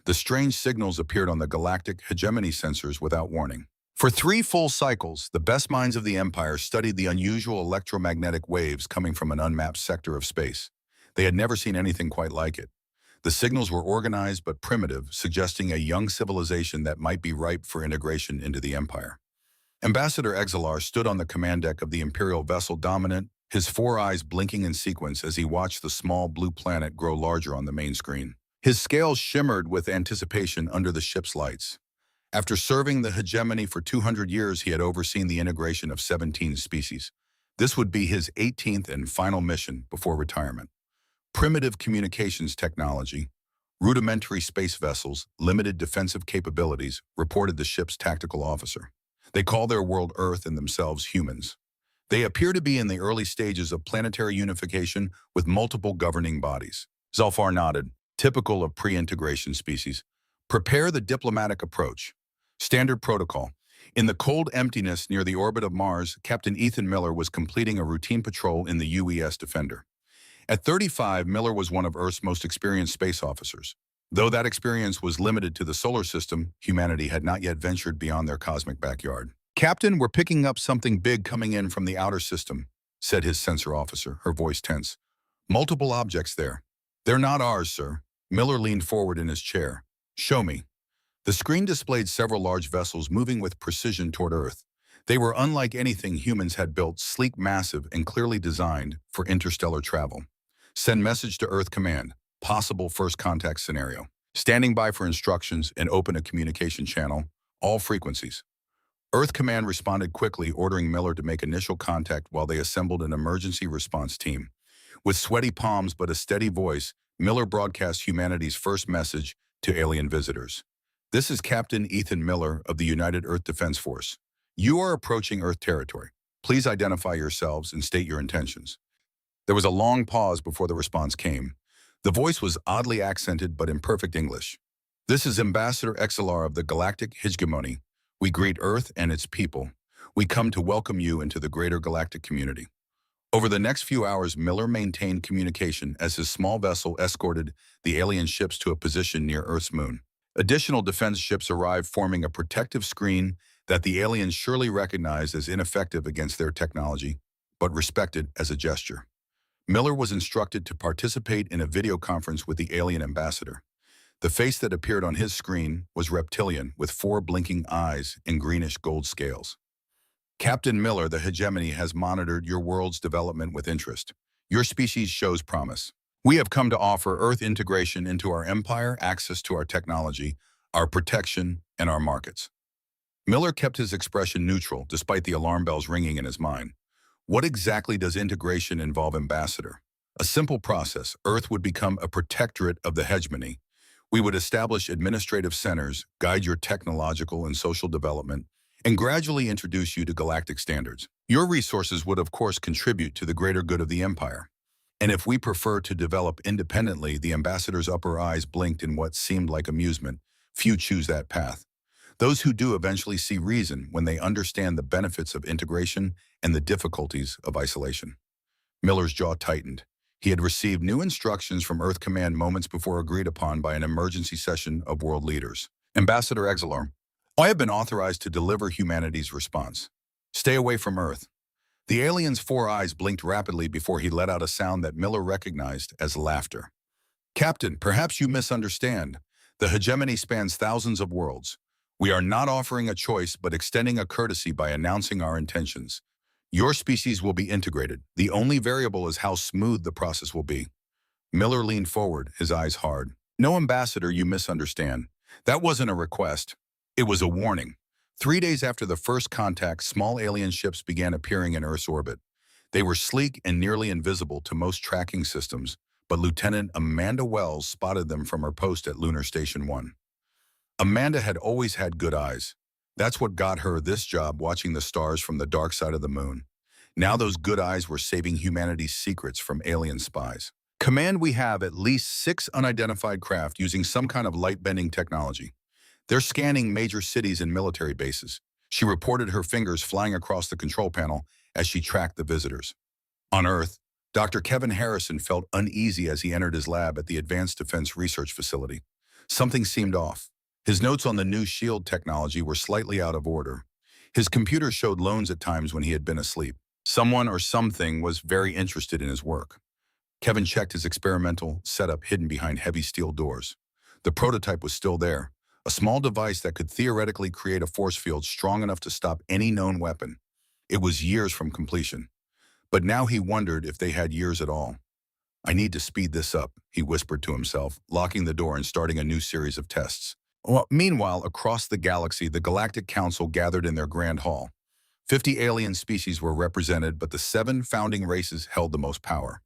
The strange signals appeared on the galactic hegemony sensors without warning. For 3 full cycles, the best minds of the Empire studied the unusual electromagnetic waves coming from an unmapped sector of space. They had never seen anything quite like it. The signals were organized but primitive, suggesting a young civilization that might be ripe for integration into the Empire. Ambassador Exilar stood on the command deck of the Imperial vessel Dominant, his 4 eyes blinking in sequence as he watched the small blue planet grow larger on the main screen. His scales shimmered with anticipation under the ship's lights. After serving the hegemony for 200 years, he had overseen the integration of 17 species. This would be his 18th and final mission before retirement. Primitive communications technology, rudimentary space vessels, limited defensive capabilities, reported the ship's tactical officer. They call their world Earth and themselves humans. They appear to be in the early stages of planetary unification with multiple governing bodies. Zalfar nodded, typical of pre-integration species. Prepare the diplomatic approach. Standard protocol. In the cold emptiness near the orbit of Mars, Captain Ethan Miller was completing a routine patrol in the UES Defender. At 35, Miller was one of Earth's most experienced space officers. Though that experience was limited to the solar system, humanity had not yet ventured beyond their cosmic backyard. "Captain, we're picking up something big coming in from the outer system," said his sensor officer, her voice tense. "Multiple objects there." "They're not ours, sir." Miller leaned forward in his chair. "Show me." The screen displayed several large vessels moving with precision toward Earth. They were unlike anything humans had built, sleek, massive, and clearly designed for interstellar travel. "Send message to Earth Command. Possible first contact scenario. Standing by for instructions and open a communication channel. All frequencies." Earth Command responded quickly, ordering Miller to make initial contact while they assembled an emergency response team. With sweaty palms but a steady voice, Miller broadcast humanity's first message to alien visitors. "This is Captain Ethan Miller of the United Earth Defense Force. You are approaching Earth territory. Please identify yourselves and state your intentions." There was a long pause before the response came. The voice was oddly accented but in perfect English. "This is Ambassador XLR of the Galactic Hegemony. We greet Earth and its people. We come to welcome you into the greater galactic community." Over the next few hours, Miller maintained communication as his small vessel escorted the alien ships to a position near Earth's moon. Additional defense ships arrived, forming a protective screen that the aliens surely recognized as ineffective against their technology, but respected as a gesture. Miller was instructed to participate in a video conference with the alien ambassador. The face that appeared on his screen was reptilian, with 4 blinking eyes and greenish gold scales. "Captain Miller, the hegemony has monitored your world's development with interest. Your species shows promise. We have come to offer Earth integration into our empire, access to our technology, our protection, and our markets." Miller kept his expression neutral, despite the alarm bells ringing in his mind. What exactly does integration involve, Ambassador? "A simple process. Earth would become a protectorate of the hegemony. We would establish administrative centers, guide your technological and social development, and gradually introduce you to galactic standards. Your resources would, of course, contribute to the greater good of the empire. And if we prefer to develop independently," the ambassador's upper eyes blinked in what seemed like amusement. "Few choose that path. Those who do eventually see reason when they understand the benefits of integration and the difficulties of isolation." Miller's jaw tightened. He had received new instructions from Earth Command moments before, agreed upon by an emergency session of world leaders. "Ambassador Exelar, I have been authorized to deliver humanity's response. Stay away from Earth." The alien's 4 eyes blinked rapidly before he let out a sound that Miller recognized as laughter. "Captain, perhaps you misunderstand. The hegemony spans thousands of worlds. We are not offering a choice but extending a courtesy by announcing our intentions. Your species will be integrated. The only variable is how smooth the process will be." Miller leaned forward, his eyes hard. "No, Ambassador, you misunderstand. That wasn't a request. It was a warning." 3 days after the first contact, small alien ships began appearing in Earth's orbit. They were sleek and nearly invisible to most tracking systems, but Lieutenant Amanda Wells spotted them from her post at Lunar Station 1. Amanda had always had good eyes. That's what got her this job, watching the stars from the dark side of the moon. Now those good eyes were saving humanity's secrets from alien spies. "Command, we have at least 6 unidentified craft using some kind of light-bending technology. They're scanning major cities and military bases." She reported, her fingers flying across the control panel as she tracked the visitors. On Earth, Dr. Kevin Harrison felt uneasy as he entered his lab at the Advanced Defense Research Facility. Something seemed off. His notes on the new shield technology were slightly out of order. His computer showed loans at times when he had been asleep. Someone or something was very interested in his work. Kevin checked his experimental setup hidden behind heavy steel doors. The prototype was still there, a small device that could theoretically create a force field strong enough to stop any known weapon. It was years from completion. But now he wondered if they had years at all. "I need to speed this up," he whispered to himself, locking the door and starting a new series of tests. Meanwhile, across the galaxy, the Galactic Council gathered in their grand hall. 50 alien species were represented, but the 7 founding races held the most power.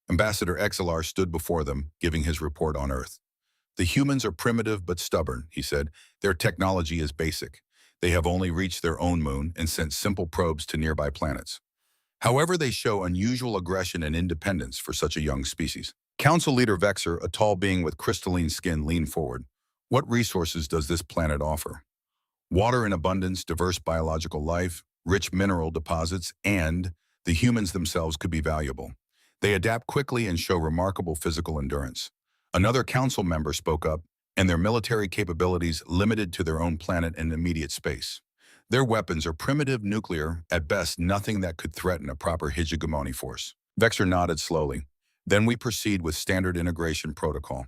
Ambassador XLR stood before them, giving his report on Earth. "The humans are primitive but stubborn," he said. "Their technology is basic. They have only reached their own moon and sent simple probes to nearby planets. However, they show unusual aggression and independence for such a young species. Council leader Vexer, a tall being with crystalline skin, leaned forward. What resources does this planet offer? Water in abundance, diverse biological life, rich mineral deposits, and the humans themselves could be valuable. They adapt quickly and show remarkable physical endurance. Another council member spoke up, and their military capabilities limited to their own planet and immediate space. Their weapons are primitive nuclear, at best nothing that could threaten a proper hegemony force. Vexer nodded slowly. Then we proceed with standard integration protocol.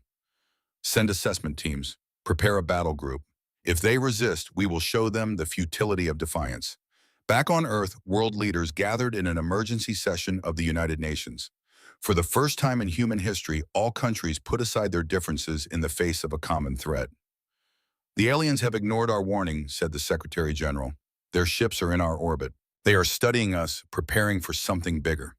Send assessment teams. Prepare a battle group. If they resist, we will show them the futility of defiance. Back on Earth, world leaders gathered in an emergency session of the United Nations. For the first time in human history, all countries put aside their differences in the face of a common threat. The aliens have ignored our warning, said the Secretary General. Their ships are in our orbit. They are studying us, preparing for something bigger.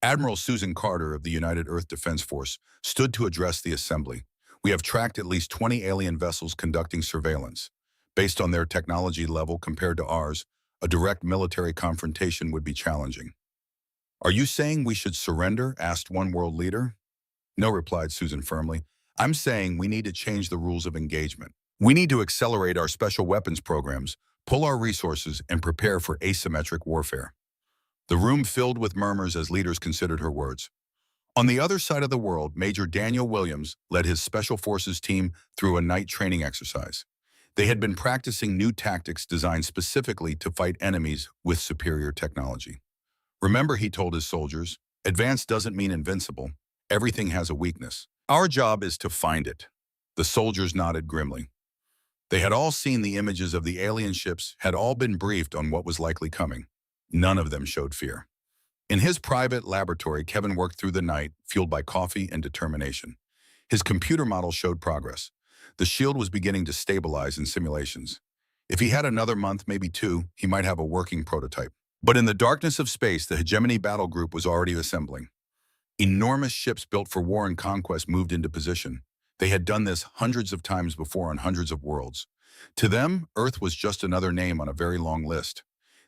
Admiral Susan Carter of the United Earth Defense Force stood to address the assembly. We have tracked at least 20 alien vessels conducting surveillance. Based on their technology level compared to ours, a direct military confrontation would be challenging. Are you saying we should surrender? Asked one world leader. No, replied Susan firmly. I'm saying we need to change the rules of engagement. We need to accelerate our special weapons programs, pull our resources, and prepare for asymmetric warfare. The room filled with murmurs as leaders considered her words. On the other side of the world, Major Daniel Williams led his Special Forces team through a night training exercise. They had been practicing new tactics designed specifically to fight enemies with superior technology. Remember, he told his soldiers, advance doesn't mean invincible. Everything has a weakness. Our job is to find it. The soldiers nodded grimly. They had all seen the images of the alien ships, had all been briefed on what was likely coming. None of them showed fear. In his private laboratory, Kevin worked through the night, fueled by coffee and determination. His computer model showed progress. The shield was beginning to stabilize in simulations. If he had another month, maybe two, he might have a working prototype. But in the darkness of space, the hegemony battle group was already assembling. Enormous ships built for war and conquest moved into position. They had done this hundreds of times before on hundreds of worlds. To them, Earth was just another name on a very long list.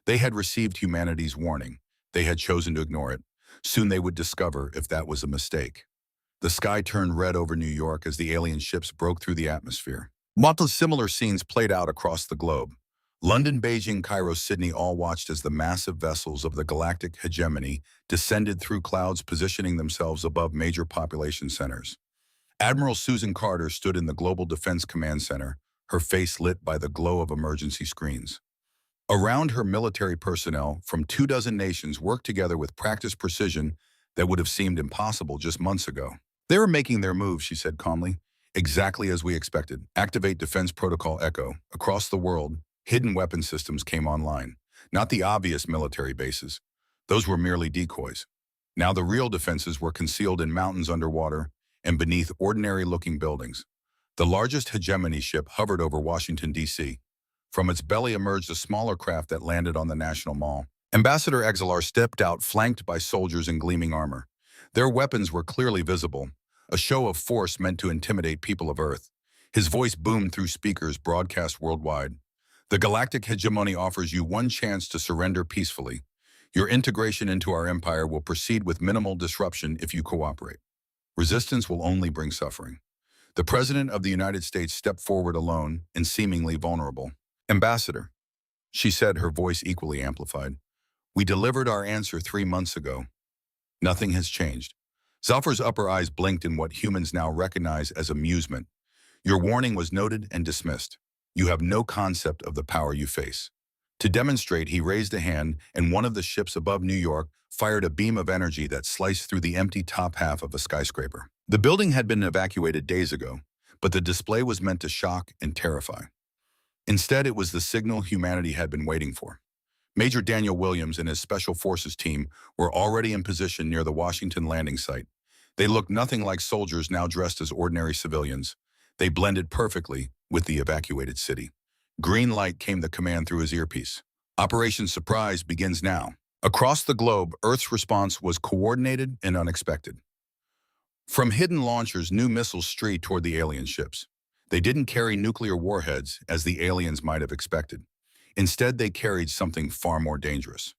They had received humanity's warning. They had chosen to ignore it. Soon they would discover if that was a mistake. The sky turned red over New York as the alien ships broke through the atmosphere. Similar scenes played out across the globe. London, Beijing, Cairo, Sydney all watched as the massive vessels of the galactic hegemony descended through clouds, positioning themselves above major population centers. Admiral Susan Carter stood in the Global Defense Command Center, her face lit by the glow of emergency screens. Around her, military personnel from 24 nations worked together with practiced precision that would have seemed impossible just months ago. They were making their move, she said calmly. Exactly as we expected. Activate Defense Protocol Echo. Across the world, hidden weapon systems came online. Not the obvious military bases. Those were merely decoys. Now the real defenses were concealed in mountains underwater and beneath ordinary-looking buildings. The largest hegemony ship hovered over Washington, D.C. From its belly emerged a smaller craft that landed on the National Mall. Ambassador Exilar stepped out, flanked by soldiers in gleaming armor. Their weapons were clearly visible, a show of force meant to intimidate people of Earth. His voice boomed through speakers broadcast worldwide. The galactic hegemony offers you one chance to surrender peacefully. Your integration into our empire will proceed with minimal disruption if you cooperate. Resistance will only bring suffering. The President of the United States stepped forward alone and seemingly vulnerable. Ambassador, she said, her voice equally amplified. We delivered our answer 3 months ago. Nothing has changed. Zalfar's upper eyes blinked in what humans now recognize as amusement. Your warning was noted and dismissed. You have no concept of the power you face. To demonstrate, he raised a hand, and one of the ships above New York fired a beam of energy that sliced through the empty top half of a skyscraper. The building had been evacuated days ago, but the display was meant to shock and terrify. Instead, it was the signal humanity had been waiting for. Major Daniel Williams and his Special Forces team were already in position near the Washington landing site. They looked nothing like soldiers now dressed as ordinary civilians. They blended perfectly with the evacuated city. Green light came the command through his earpiece. Operation Surprise begins now. Across the globe, Earth's response was coordinated and unexpected. From hidden launchers, new missiles streaked toward the alien ships. They didn't carry nuclear warheads, as the aliens might have expected. Instead, they carried something far more dangerous.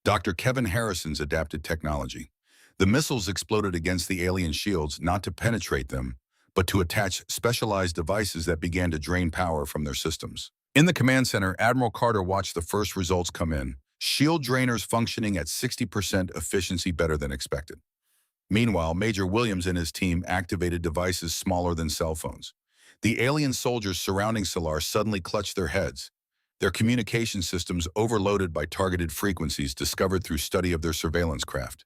Dr. Kevin Harrison's adapted technology. The missiles exploded against the alien shields not to penetrate them, but to attach specialized devices that began to drain power from their systems. In the command center, Admiral Carter watched the first results come in, shield drainers functioning at 60% efficiency better than expected. Meanwhile, Major Williams and his team activated devices smaller than cell phones. The alien soldiers surrounding Solar suddenly clutched their heads, their communication systems overloaded by targeted frequencies discovered through study of their surveillance craft.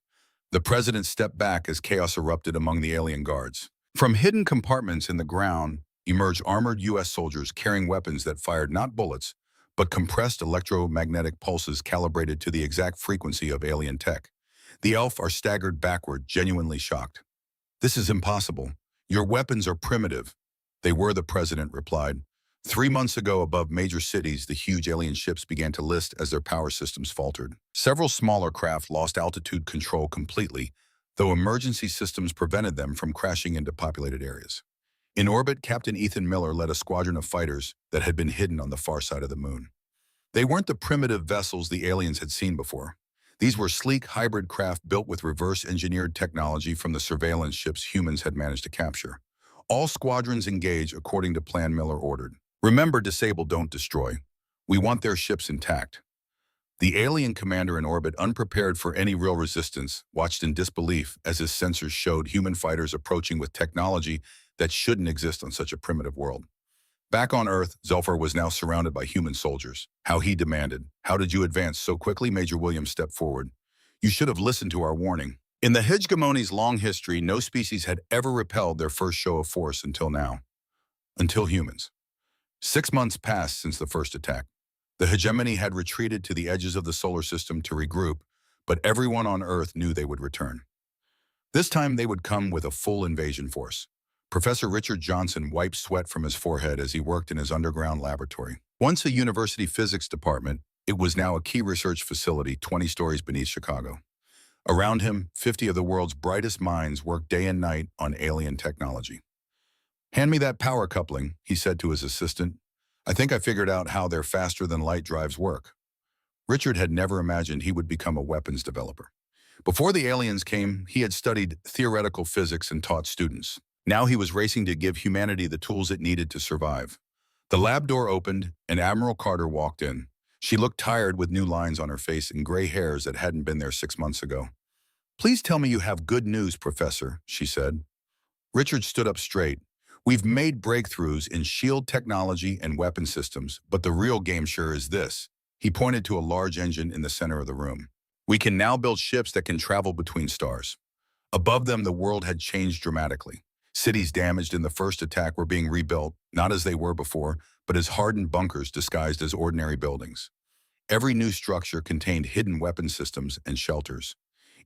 The president stepped back as chaos erupted among the alien guards. From hidden compartments in the ground emerged armored U.S. soldiers carrying weapons that fired not bullets, but compressed electromagnetic pulses calibrated to the exact frequency of alien tech. The elf are staggered backward, genuinely shocked. "This is impossible. Your weapons are primitive." "They were," the president replied. 3 months ago, above major cities, the huge alien ships began to list as their power systems faltered. Several smaller craft lost altitude control completely, though emergency systems prevented them from crashing into populated areas. In orbit, Captain Ethan Miller led a squadron of fighters that had been hidden on the far side of the moon. They weren't the primitive vessels the aliens had seen before. These were sleek hybrid craft built with reverse-engineered technology from the surveillance ships humans had managed to capture. "All squadrons engage according to plan," Miller ordered. "Remember, disable, don't destroy. We want their ships intact." The alien commander in orbit, unprepared for any real resistance, watched in disbelief as his sensors showed human fighters approaching with technology that shouldn't exist on such a primitive world. Back on Earth, Zolfar was now surrounded by human soldiers. How he demanded, "How did you advance so quickly?" Major Williams stepped forward. "You should have listened to our warning." In the hegemony's long history, no species had ever repelled their first show of force until now. Until humans. 6 months passed since the first attack. The hegemony had retreated to the edges of the solar system to regroup, but everyone on Earth knew they would return. This time they would come with a full invasion force. Professor Richard Johnson wiped sweat from his forehead as he worked in his underground laboratory. Once a university physics department, it was now a key research facility 20 stories beneath Chicago. Around him, 50 of the world's brightest minds worked day and night on alien technology. "Hand me that power coupling," he said to his assistant. "I think I figured out how their faster-than-light drives work." Richard had never imagined he would become a weapons developer. Before the aliens came, he had studied theoretical physics and taught students. Now he was racing to give humanity the tools it needed to survive. The lab door opened, and Admiral Carter walked in. She looked tired with new lines on her face and gray hairs that hadn't been there 6 months ago. "Please tell me you have good news, Professor," she said. Richard stood up straight. "We've made breakthroughs in shield technology and weapon systems, but the real game sure is this." He pointed to a large engine in the center of the room. "We can now build ships that can travel between stars." Above them, the world had changed dramatically. Cities damaged in the first attack were being rebuilt, not as they were before, but as hardened bunkers disguised as ordinary buildings. Every new structure contained hidden weapon systems and shelters.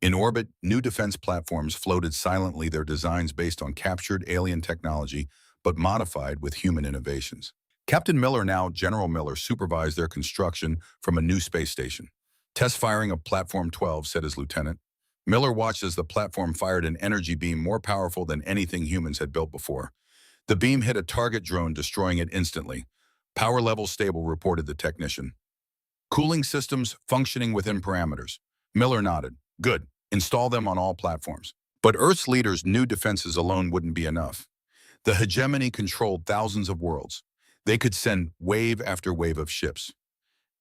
In orbit, new defense platforms floated silently, their designs based on captured alien technology, but modified with human innovations. Captain Miller, now General Miller, supervised their construction from a new space station. "Test firing of Platform 12, said his lieutenant. Miller watched as the platform fired an energy beam more powerful than anything humans had built before. The beam hit a target drone, destroying it instantly. "Power level stable," reported the technician. "Cooling systems functioning within parameters." Miller nodded. "Good. Install them on all platforms." But Earth's leaders knew defenses alone wouldn't be enough. The hegemony controlled thousands of worlds. They could send wave after wave of ships.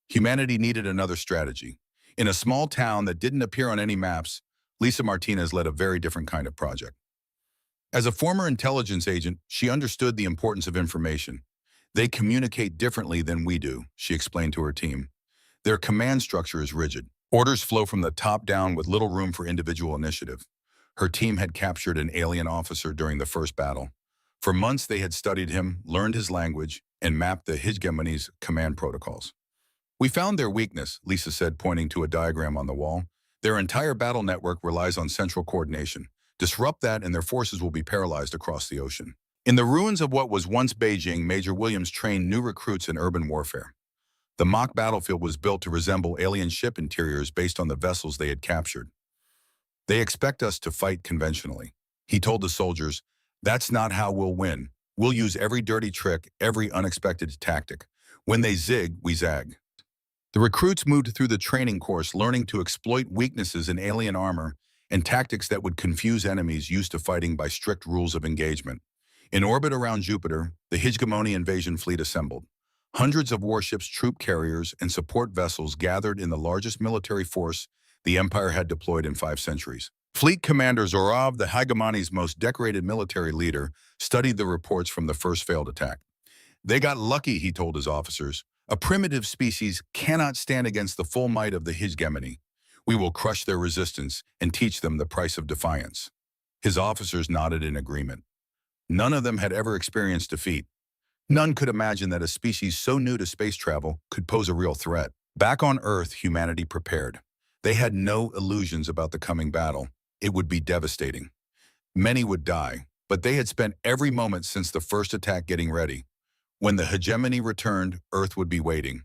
Humanity needed another strategy. In a small town that didn't appear on any maps, Lisa Martinez led a very different kind of project. As a former intelligence agent, she understood the importance of information. "They communicate differently than we do," she explained to her team. "Their command structure is rigid. Orders flow from the top down with little room for individual initiative." Her team had captured an alien officer during the first battle. For months they had studied him, learned his language, and mapped the hegemony's command protocols. "We found their weakness," Lisa said, pointing to a diagram on the wall. "Their entire battle network relies on central coordination. Disrupt that and their forces will be paralyzed across the ocean." In the ruins of what was once Beijing, Major Williams trained new recruits in urban warfare. The mock battlefield was built to resemble alien ship interiors based on the vessels they had captured. "They expect us to fight conventionally," he told the soldiers. "That's not how we'll win. We'll use every dirty trick, every unexpected tactic. When they zig, we zag." The recruits moved through the training course, learning to exploit weaknesses in alien armor and tactics that would confuse enemies used to fighting by strict rules of engagement. In orbit around Jupiter, the hegemony invasion fleet assembled. Hundreds of warships, troop carriers, and support vessels gathered in the largest military force the Empire had deployed in 5 centuries. Fleet Commander Zorov, the hegemony's most decorated military leader, studied the reports from the first failed attack. They got lucky, he told his officers. A primitive species cannot stand against the full might of the hegemony. We will crush their resistance and teach them the price of defiance. His officers nodded in agreement. None of them had ever experienced defeat. None could imagine that a species so new to space travel could pose a real threat. Back on Earth, humanity prepared. They had no illusions about the coming battle. It would be devastating. Many would die, but they had spent every moment since the first attack getting ready. When the hegemony returned, Earth would be waiting.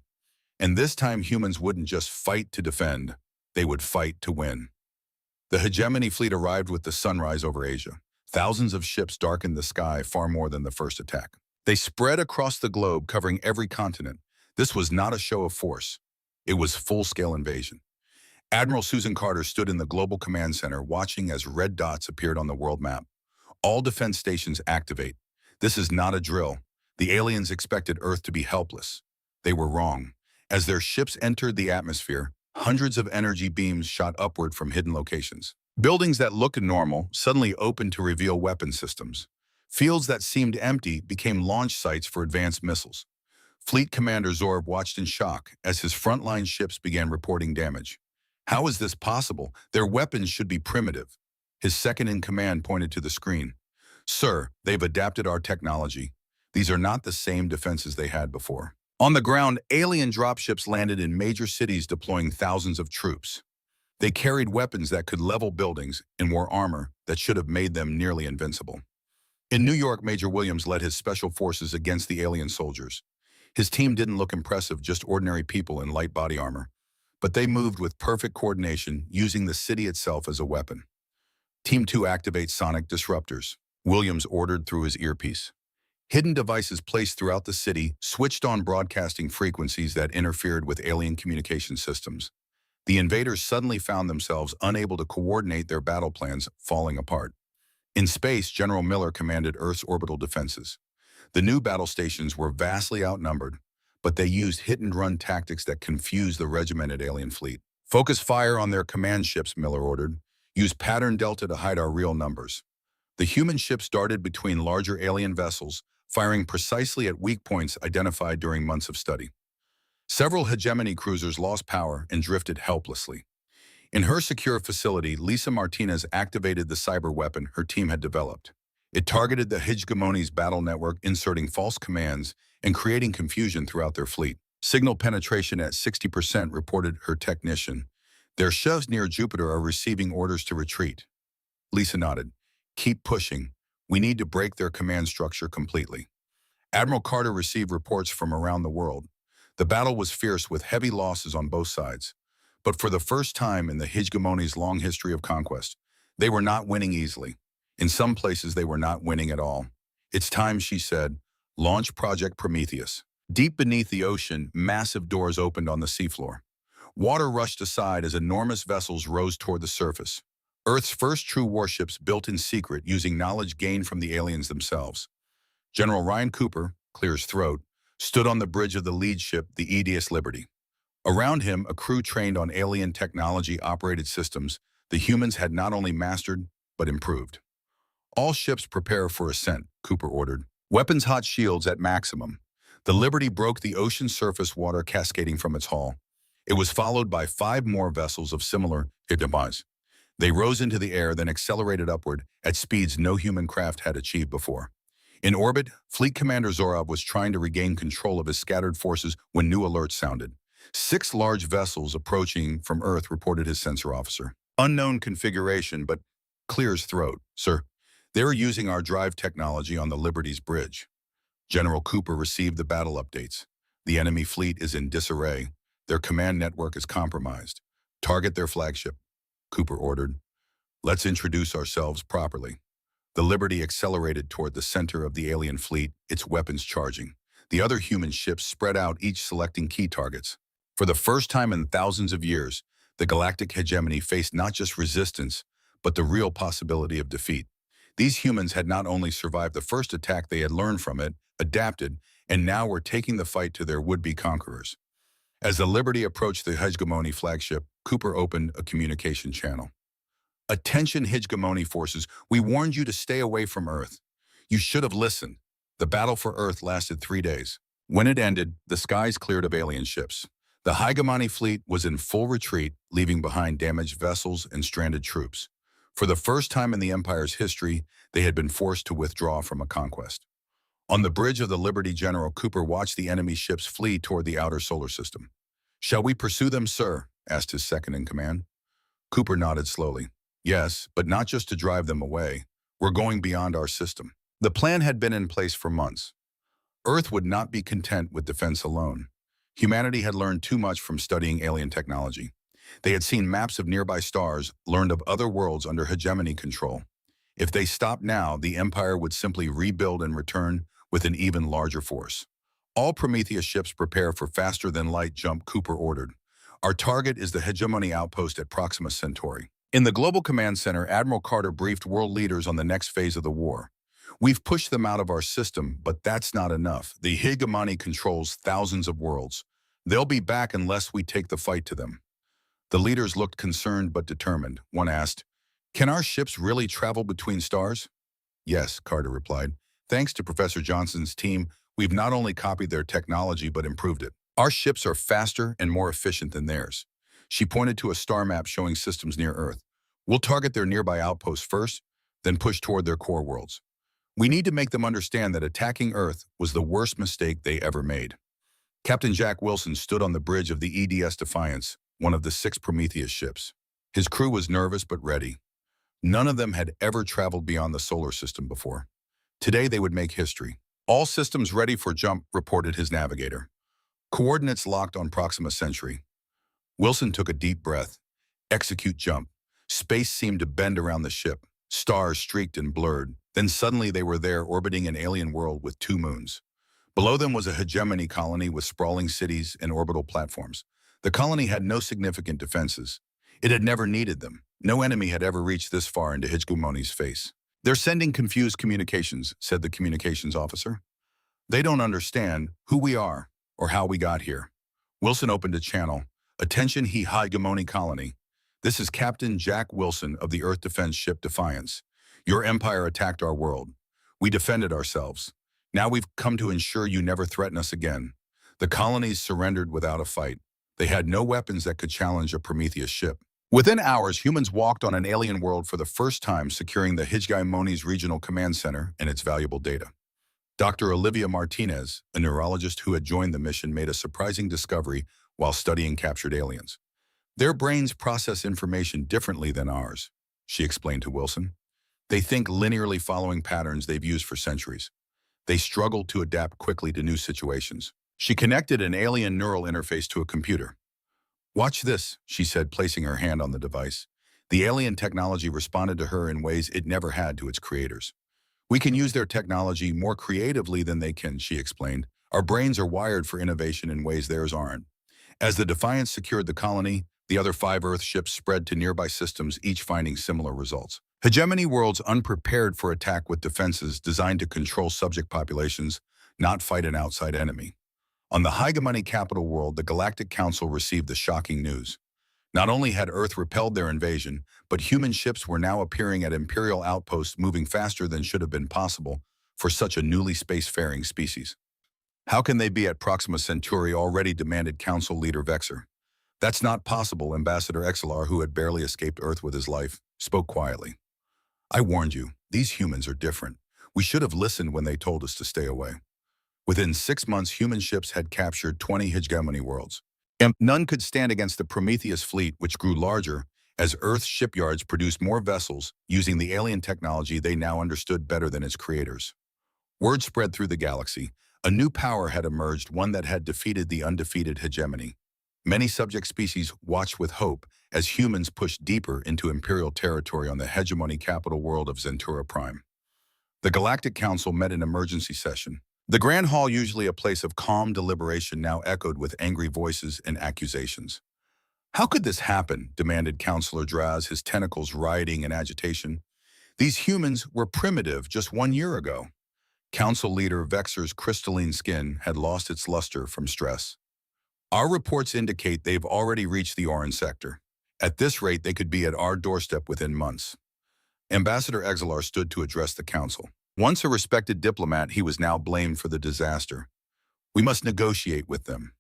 And this time humans wouldn't just fight to defend, they would fight to win. The hegemony fleet arrived with the sunrise over Asia. Thousands of ships darkened the sky far more than the first attack. They spread across the globe, covering every continent. This was not a show of force. It was full-scale invasion. Admiral Susan Carter stood in the Global Command Center watching as red dots appeared on the world map. All defense stations activate. This is not a drill. The aliens expected Earth to be helpless. They were wrong. As their ships entered the atmosphere, hundreds of energy beams shot upward from hidden locations. Buildings that looked normal suddenly opened to reveal weapon systems. Fields that seemed empty became launch sites for advanced missiles. Fleet Commander Zorb watched in shock as his frontline ships began reporting damage. How is this possible? Their weapons should be primitive. His second-in-command pointed to the screen. Sir, they've adapted our technology. These are not the same defenses they had before. On the ground, alien dropships landed in major cities deploying thousands of troops. They carried weapons that could level buildings and wore armor that should have made them nearly invincible. In New York, Major Williams led his special forces against the alien soldiers. His team didn't look impressive, just ordinary people in light body armor. But they moved with perfect coordination, using the city itself as a weapon. Team 2 activates sonic disruptors, Williams ordered through his earpiece. Hidden devices placed throughout the city switched on broadcasting frequencies that interfered with alien communication systems. The invaders suddenly found themselves unable to coordinate their battle plans, falling apart. In space, General Miller commanded Earth's orbital defenses. The new battle stations were vastly outnumbered, but they used hit-and-run tactics that confused the regimented alien fleet. Focus fire on their command ships, Miller ordered. Use pattern delta to hide our real numbers. The human ships darted between larger alien vessels, firing precisely at weak points identified during months of study. Several hegemony cruisers lost power and drifted helplessly. In her secure facility, Lisa Martinez activated the cyber weapon her team had developed. It targeted the hegemony's battle network, inserting false commands and creating confusion throughout their fleet. Signal penetration at 60%, reported her technician. Their ships near Jupiter are receiving orders to retreat. Lisa nodded. Keep pushing. We need to break their command structure completely. Admiral Carter received reports from around the world. The battle was fierce with heavy losses on both sides. But for the first time in the hegemony's long history of conquest, they were not winning easily. In some places, they were not winning at all. It's time, she said. Launch Project Prometheus. Deep beneath the ocean, massive doors opened on the seafloor. Water rushed aside as enormous vessels rose toward the surface. Earth's first true warships built in secret using knowledge gained from the aliens themselves. General Ryan Cooper, clear his throat, stood on the bridge of the lead ship, the EDS Liberty. Around him, a crew trained on alien technology-operated systems the humans had not only mastered, but improved. All ships prepare for ascent, Cooper ordered. Weapons hot shields at maximum. The Liberty broke the ocean surface, water cascading from its hull. It was followed by 5 more vessels of similar demise. They rose into the air, then accelerated upward at speeds no human craft had achieved before. In orbit, Fleet Commander Zorov was trying to regain control of his scattered forces when new alerts sounded. 6 large vessels approaching from Earth, reported his sensor officer. Unknown configuration, but clear his throat. Sir, they are using our drive technology on the Liberty's bridge. General Cooper received the battle updates. The enemy fleet is in disarray. Their command network is compromised. Target their flagship, Cooper ordered. Let's introduce ourselves properly. The Liberty accelerated toward the center of the alien fleet, its weapons charging. The other human ships spread out, each selecting key targets. For the first time in thousands of years, the galactic hegemony faced not just resistance, but the real possibility of defeat. These humans had not only survived the first attack, they had learned from it, adapted, and now were taking the fight to their would-be conquerors. As the Liberty approached the hegemony flagship, Cooper opened a communication channel. "Attention hegemony forces, we warned you to stay away from Earth. You should have listened." The battle for Earth lasted 3 days. When it ended, the skies cleared of alien ships. The hegemony fleet was in full retreat, leaving behind damaged vessels and stranded troops. For the first time in the Empire's history, they had been forced to withdraw from a conquest. On the bridge of the Liberty, General Cooper watched the enemy ships flee toward the outer solar system. "Shall we pursue them, sir?" asked his second-in-command. Cooper nodded slowly. "Yes, but not just to drive them away. We're going beyond our system." The plan had been in place for months. Earth would not be content with defense alone. Humanity had learned too much from studying alien technology. They had seen maps of nearby stars, learned of other worlds under hegemony control. If they stopped now, the Empire would simply rebuild and return with an even larger force. "All Prometheus ships prepare for faster-than-light jump," Cooper ordered. "Our target is the hegemony outpost at Proxima Centauri." In the Global Command Center, Admiral Carter briefed world leaders on the next phase of the war. "We've pushed them out of our system, but that's not enough. The hegemony controls thousands of worlds. They'll be back unless we take the fight to them." The leaders looked concerned but determined. One asked, "Can our ships really travel between stars?" "Yes," Carter replied. "Thanks to Professor Johnson's team, we've not only copied their technology but improved it. Our ships are faster and more efficient than theirs." She pointed to a star map showing systems near Earth. "We'll target their nearby outposts first, then push toward their core worlds. We need to make them understand that attacking Earth was the worst mistake they ever made." Captain Jack Wilson stood on the bridge of the EDS Defiance, one of the 6 Prometheus ships. His crew was nervous but ready. None of them had ever traveled beyond the solar system before. Today they would make history. "All systems ready for jump," reported his navigator. "Coordinates locked on Proxima Centauri." Wilson took a deep breath. "Execute jump." Space seemed to bend around the ship. Stars streaked and blurred. Then suddenly they were there, orbiting an alien world with 2 moons. Below them was a hegemony colony with sprawling cities and orbital platforms. The colony had no significant defenses. It had never needed them. No enemy had ever reached this far into hegemony's face. "They're sending confused communications," said the communications officer. "They don't understand who we are or how we got here." Wilson opened a channel. "Attention, hegemony colony. This is Captain Jack Wilson of the Earth defense ship Defiance. Your empire attacked our world. We defended ourselves. Now we've come to ensure you never threaten us again." The colonies surrendered without a fight. They had no weapons that could challenge a Prometheus ship. Within hours, humans walked on an alien world for the first time, securing the hegemony's regional command center and its valuable data. Dr. Olivia Martinez, a neurologist who had joined the mission, made a surprising discovery while studying captured aliens. "Their brains process information differently than ours," she explained to Wilson. "They think linearly, following patterns they've used for centuries. They struggle to adapt quickly to new situations." She connected an alien neural interface to a computer. "Watch this," she said, placing her hand on the device. The alien technology responded to her in ways it never had to its creators. "We can use their technology more creatively than they can," she explained. "Our brains are wired for innovation in ways theirs aren't." As the Defiance secured the colony, the other 5 Earth ships spread to nearby systems, each finding similar results. Hegemony worlds unprepared for attack, with defenses designed to control subject populations, not fight an outside enemy. On the hegemony capital world, the Galactic Council received the shocking news. Not only had Earth repelled their invasion, but human ships were now appearing at Imperial outposts, moving faster than should have been possible for such a newly spacefaring species. "How can they be at Proxima Centauri already?" demanded Council Leader Vexer. "That's not possible," Ambassador Exelar, who had barely escaped Earth with his life, spoke quietly. "I warned you, these humans are different. We should have listened when they told us to stay away." Within 6 months, human ships had captured 20 hegemony worlds. None could stand against the Prometheus fleet, which grew larger as Earth's shipyards produced more vessels using the alien technology they now understood better than its creators. Word spread through the galaxy. A new power had emerged, one that had defeated the undefeated hegemony. Many subject species watched with hope as humans pushed deeper into Imperial territory on the hegemony capital world of Zentura Prime. The Galactic Council met in emergency session. The Grand Hall, usually a place of calm deliberation, now echoed with angry voices and accusations. How could this happen? Demanded Councillor Draz, his tentacles rioting in agitation. These humans were primitive just 1 year ago. Council leader Vexer's crystalline skin had lost its luster from stress. Our reports indicate they've already reached the Orange sector. At this rate, they could be at our doorstep within months. Ambassador Exilar stood to address the council. Once a respected diplomat, he was now blamed for the disaster. We must negotiate with them.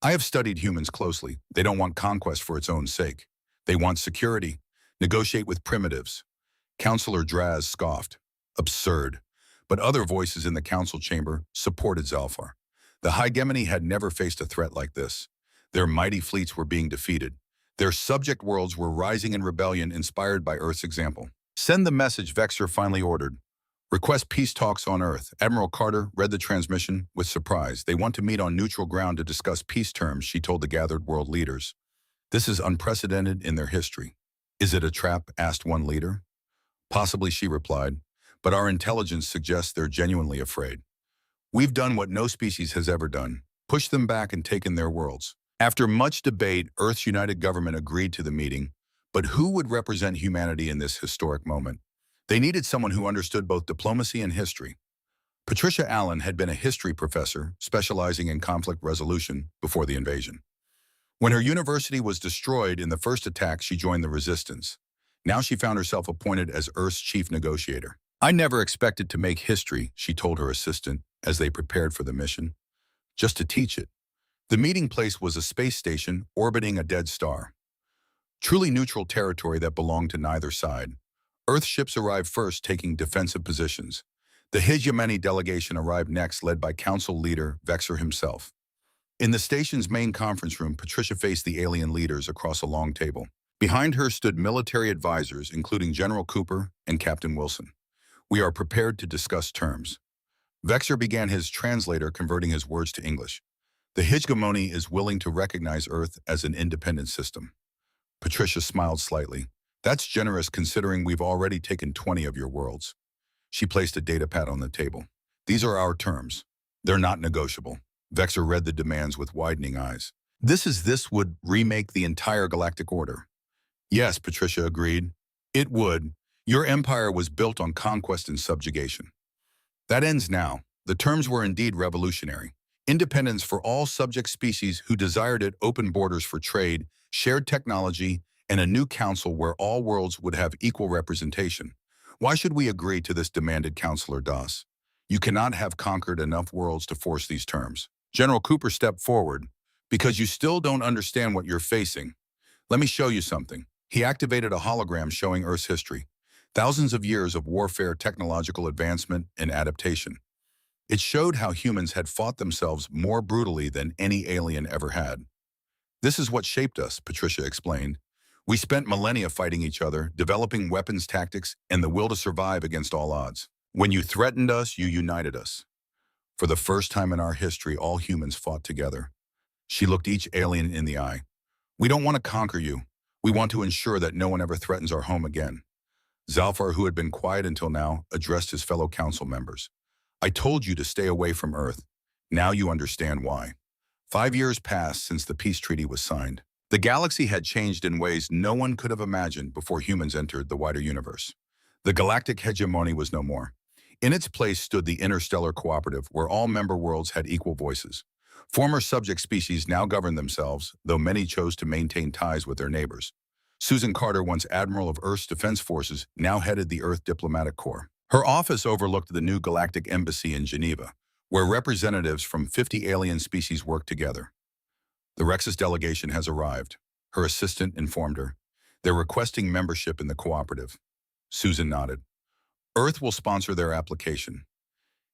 I have studied humans closely. They don't want conquest for its own sake. They want security. Negotiate with primitives. Councillor Draz scoffed. Absurd. But other voices in the council chamber supported Zalfar. The hegemony had never faced a threat like this. Their mighty fleets were being defeated. Their subject worlds were rising in rebellion, inspired by Earth's example. Send the message, Vexer finally ordered. Request peace talks on Earth. Admiral Carter read the transmission with surprise. They want to meet on neutral ground to discuss peace terms, she told the gathered world leaders. This is unprecedented in their history. Is it a trap? Asked one leader. Possibly, she replied, but our intelligence suggests they're genuinely afraid. We've done what no species has ever done, pushed them back and taken their worlds. After much debate, Earth's united government agreed to the meeting, but who would represent humanity in this historic moment? They needed someone who understood both diplomacy and history. Patricia Allen had been a history professor, specializing in conflict resolution before the invasion. When her university was destroyed in the first attack, she joined the resistance. Now she found herself appointed as Earth's chief negotiator. I never expected to make history, she told her assistant as they prepared for the mission, just to teach it. The meeting place was a space station orbiting a dead star. Truly neutral territory that belonged to neither side. Earth ships arrived first, taking defensive positions. The hegemony delegation arrived next, led by council leader Vexer himself. In the station's main conference room, Patricia faced the alien leaders across a long table. Behind her stood military advisors, including General Cooper and Captain Wilson. We are prepared to discuss terms. Vexer began, his translator converting his words to English. The hegemony is willing to recognize Earth as an independent system. Patricia smiled slightly. That's generous, considering we've already taken 20 of your worlds. She placed a data pad on the table. These are our terms. They're not negotiable. Vexer read the demands with widening eyes. This would remake the entire galactic order. Yes, Patricia agreed. It would. Your empire was built on conquest and subjugation. That ends now. The terms were indeed revolutionary. Independence for all subject species who desired it, open borders for trade, shared technology, and a new council where all worlds would have equal representation. Why should we agree to this? Demanded Councillor Das. You cannot have conquered enough worlds to force these terms. General Cooper stepped forward. Because you still don't understand what you're facing. Let me show you something. He activated a hologram showing Earth's history. Thousands of years of warfare, technological advancement, and adaptation. It showed how humans had fought themselves more brutally than any alien ever had. This is what shaped us, Patricia explained. We spent millennia fighting each other, developing weapons, tactics, and the will to survive against all odds. When you threatened us, you united us. For the first time in our history, all humans fought together. She looked each alien in the eye. We don't want to conquer you. We want to ensure that no one ever threatens our home again. Zalfar, who had been quiet until now, addressed his fellow council members. I told you to stay away from Earth. Now you understand why. 5 years passed since the peace treaty was signed. The galaxy had changed in ways no one could have imagined before humans entered the wider universe. The galactic hegemony was no more. In its place stood the interstellar cooperative, where all member worlds had equal voices. Former subject species now governed themselves, though many chose to maintain ties with their neighbors. Susan Carter, once Admiral of Earth's Defense Forces, now headed the Earth Diplomatic Corps. Her office overlooked the new galactic embassy in Geneva, where representatives from 50 alien species worked together. The Rexus delegation has arrived, her assistant informed her. They're requesting membership in the cooperative. Susan nodded. Earth will sponsor their application.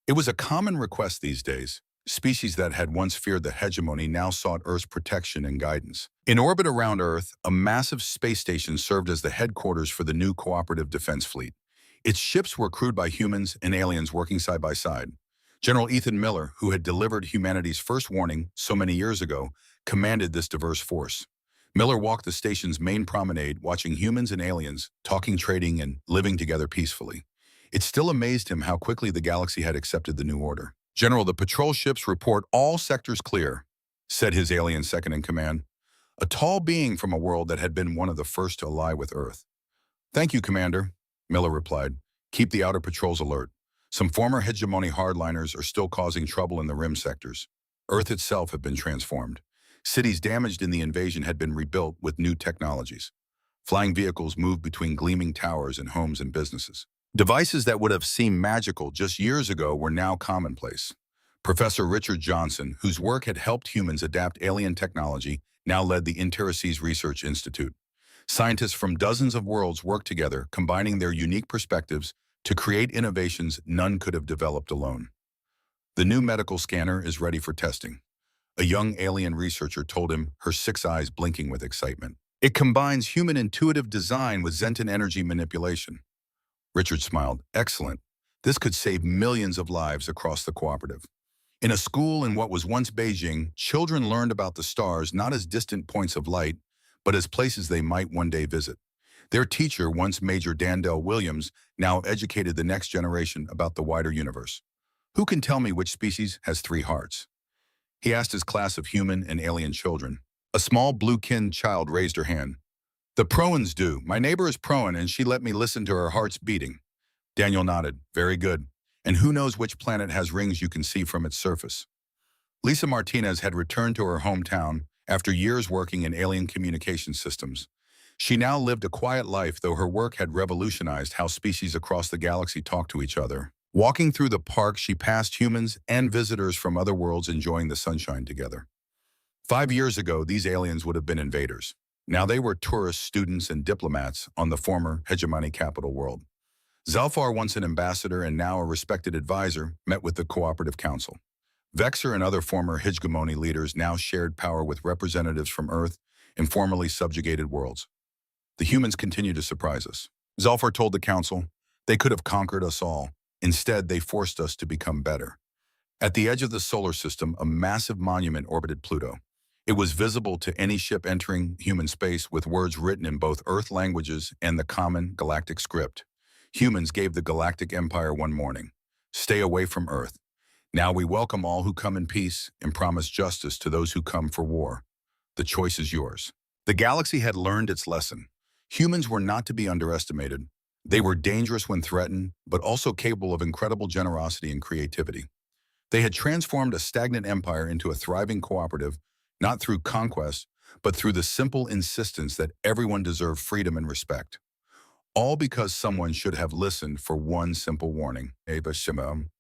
It was a common request these days. Species that had once feared the hegemony now sought Earth's protection and guidance. In orbit around Earth, a massive space station served as the headquarters for the new cooperative defense fleet. Its ships were crewed by humans and aliens working side by side. General Ethan Miller, who had delivered humanity's first warning so many years ago, commanded this diverse force. Miller walked the station's main promenade, watching humans and aliens, talking, trading, and living together peacefully. It still amazed him how quickly the galaxy had accepted the new order. "General, the patrol ships report all sectors clear," said his alien second-in-command, a tall being from a world that had been one of the first to ally with Earth. "Thank you, Commander," Miller replied. "Keep the outer patrols alert. Some former hegemony hardliners are still causing trouble in the rim sectors. Earth itself had been transformed. Cities damaged in the invasion had been rebuilt with new technologies. Flying vehicles moved between gleaming towers and homes and businesses. Devices that would have seemed magical just years ago were now commonplace. Professor Richard Johnson, whose work had helped humans adapt alien technology, now led the Interseas Research Institute. Scientists from dozens of worlds worked together, combining their unique perspectives to create innovations none could have developed alone. "The new medical scanner is ready for testing," a young alien researcher told him, her six eyes blinking with excitement. "It combines human intuitive design with Zenton energy manipulation." Richard smiled. "Excellent. This could save millions of lives across the cooperative." In a school in what was once Beijing, children learned about the stars not as distant points of light, but as places they might one day visit. Their teacher, once Major Dandell Williams, now educated the next generation about the wider universe. "Who can tell me which species has three hearts?" he asked his class of human and alien children. A small blue-skinned child raised her hand. "The Proans do. My neighbor is Proan, and she let me listen to her heart's beating." Daniel nodded. "Very good. And who knows which planet has rings you can see from its surface?" Lisa Martinez had returned to her hometown after years working in alien communication systems. She now lived a quiet life, though her work had revolutionized how species across the galaxy talk to each other. Walking through the park, she passed humans and visitors from other worlds enjoying the sunshine together. 5 years ago, these aliens would have been invaders. Now they were tourists, students, and diplomats on the former hegemony capital world. Zalfar, once an ambassador and now a respected advisor, met with the Cooperative Council. Vexer and other former hegemony leaders now shared power with representatives from Earth and formerly subjugated worlds. "The humans continue to surprise us," Zalfar told the council. "They could have conquered us all. Instead, they forced us to become better." At the edge of the solar system, a massive monument orbited Pluto. It was visible to any ship entering human space, with words written in both Earth languages and the common galactic script. Humans gave the Galactic Empire one morning: "Stay away from Earth. Now we welcome all who come in peace and promise justice to those who come for war. The choice is yours." The galaxy had learned its lesson. Humans were not to be underestimated. They were dangerous when threatened, but also capable of incredible generosity and creativity. They had transformed a stagnant empire into a thriving cooperative, not through conquest, but through the simple insistence that everyone deserved freedom and respect. All because someone should have listened for one simple warning. Eva Shimam.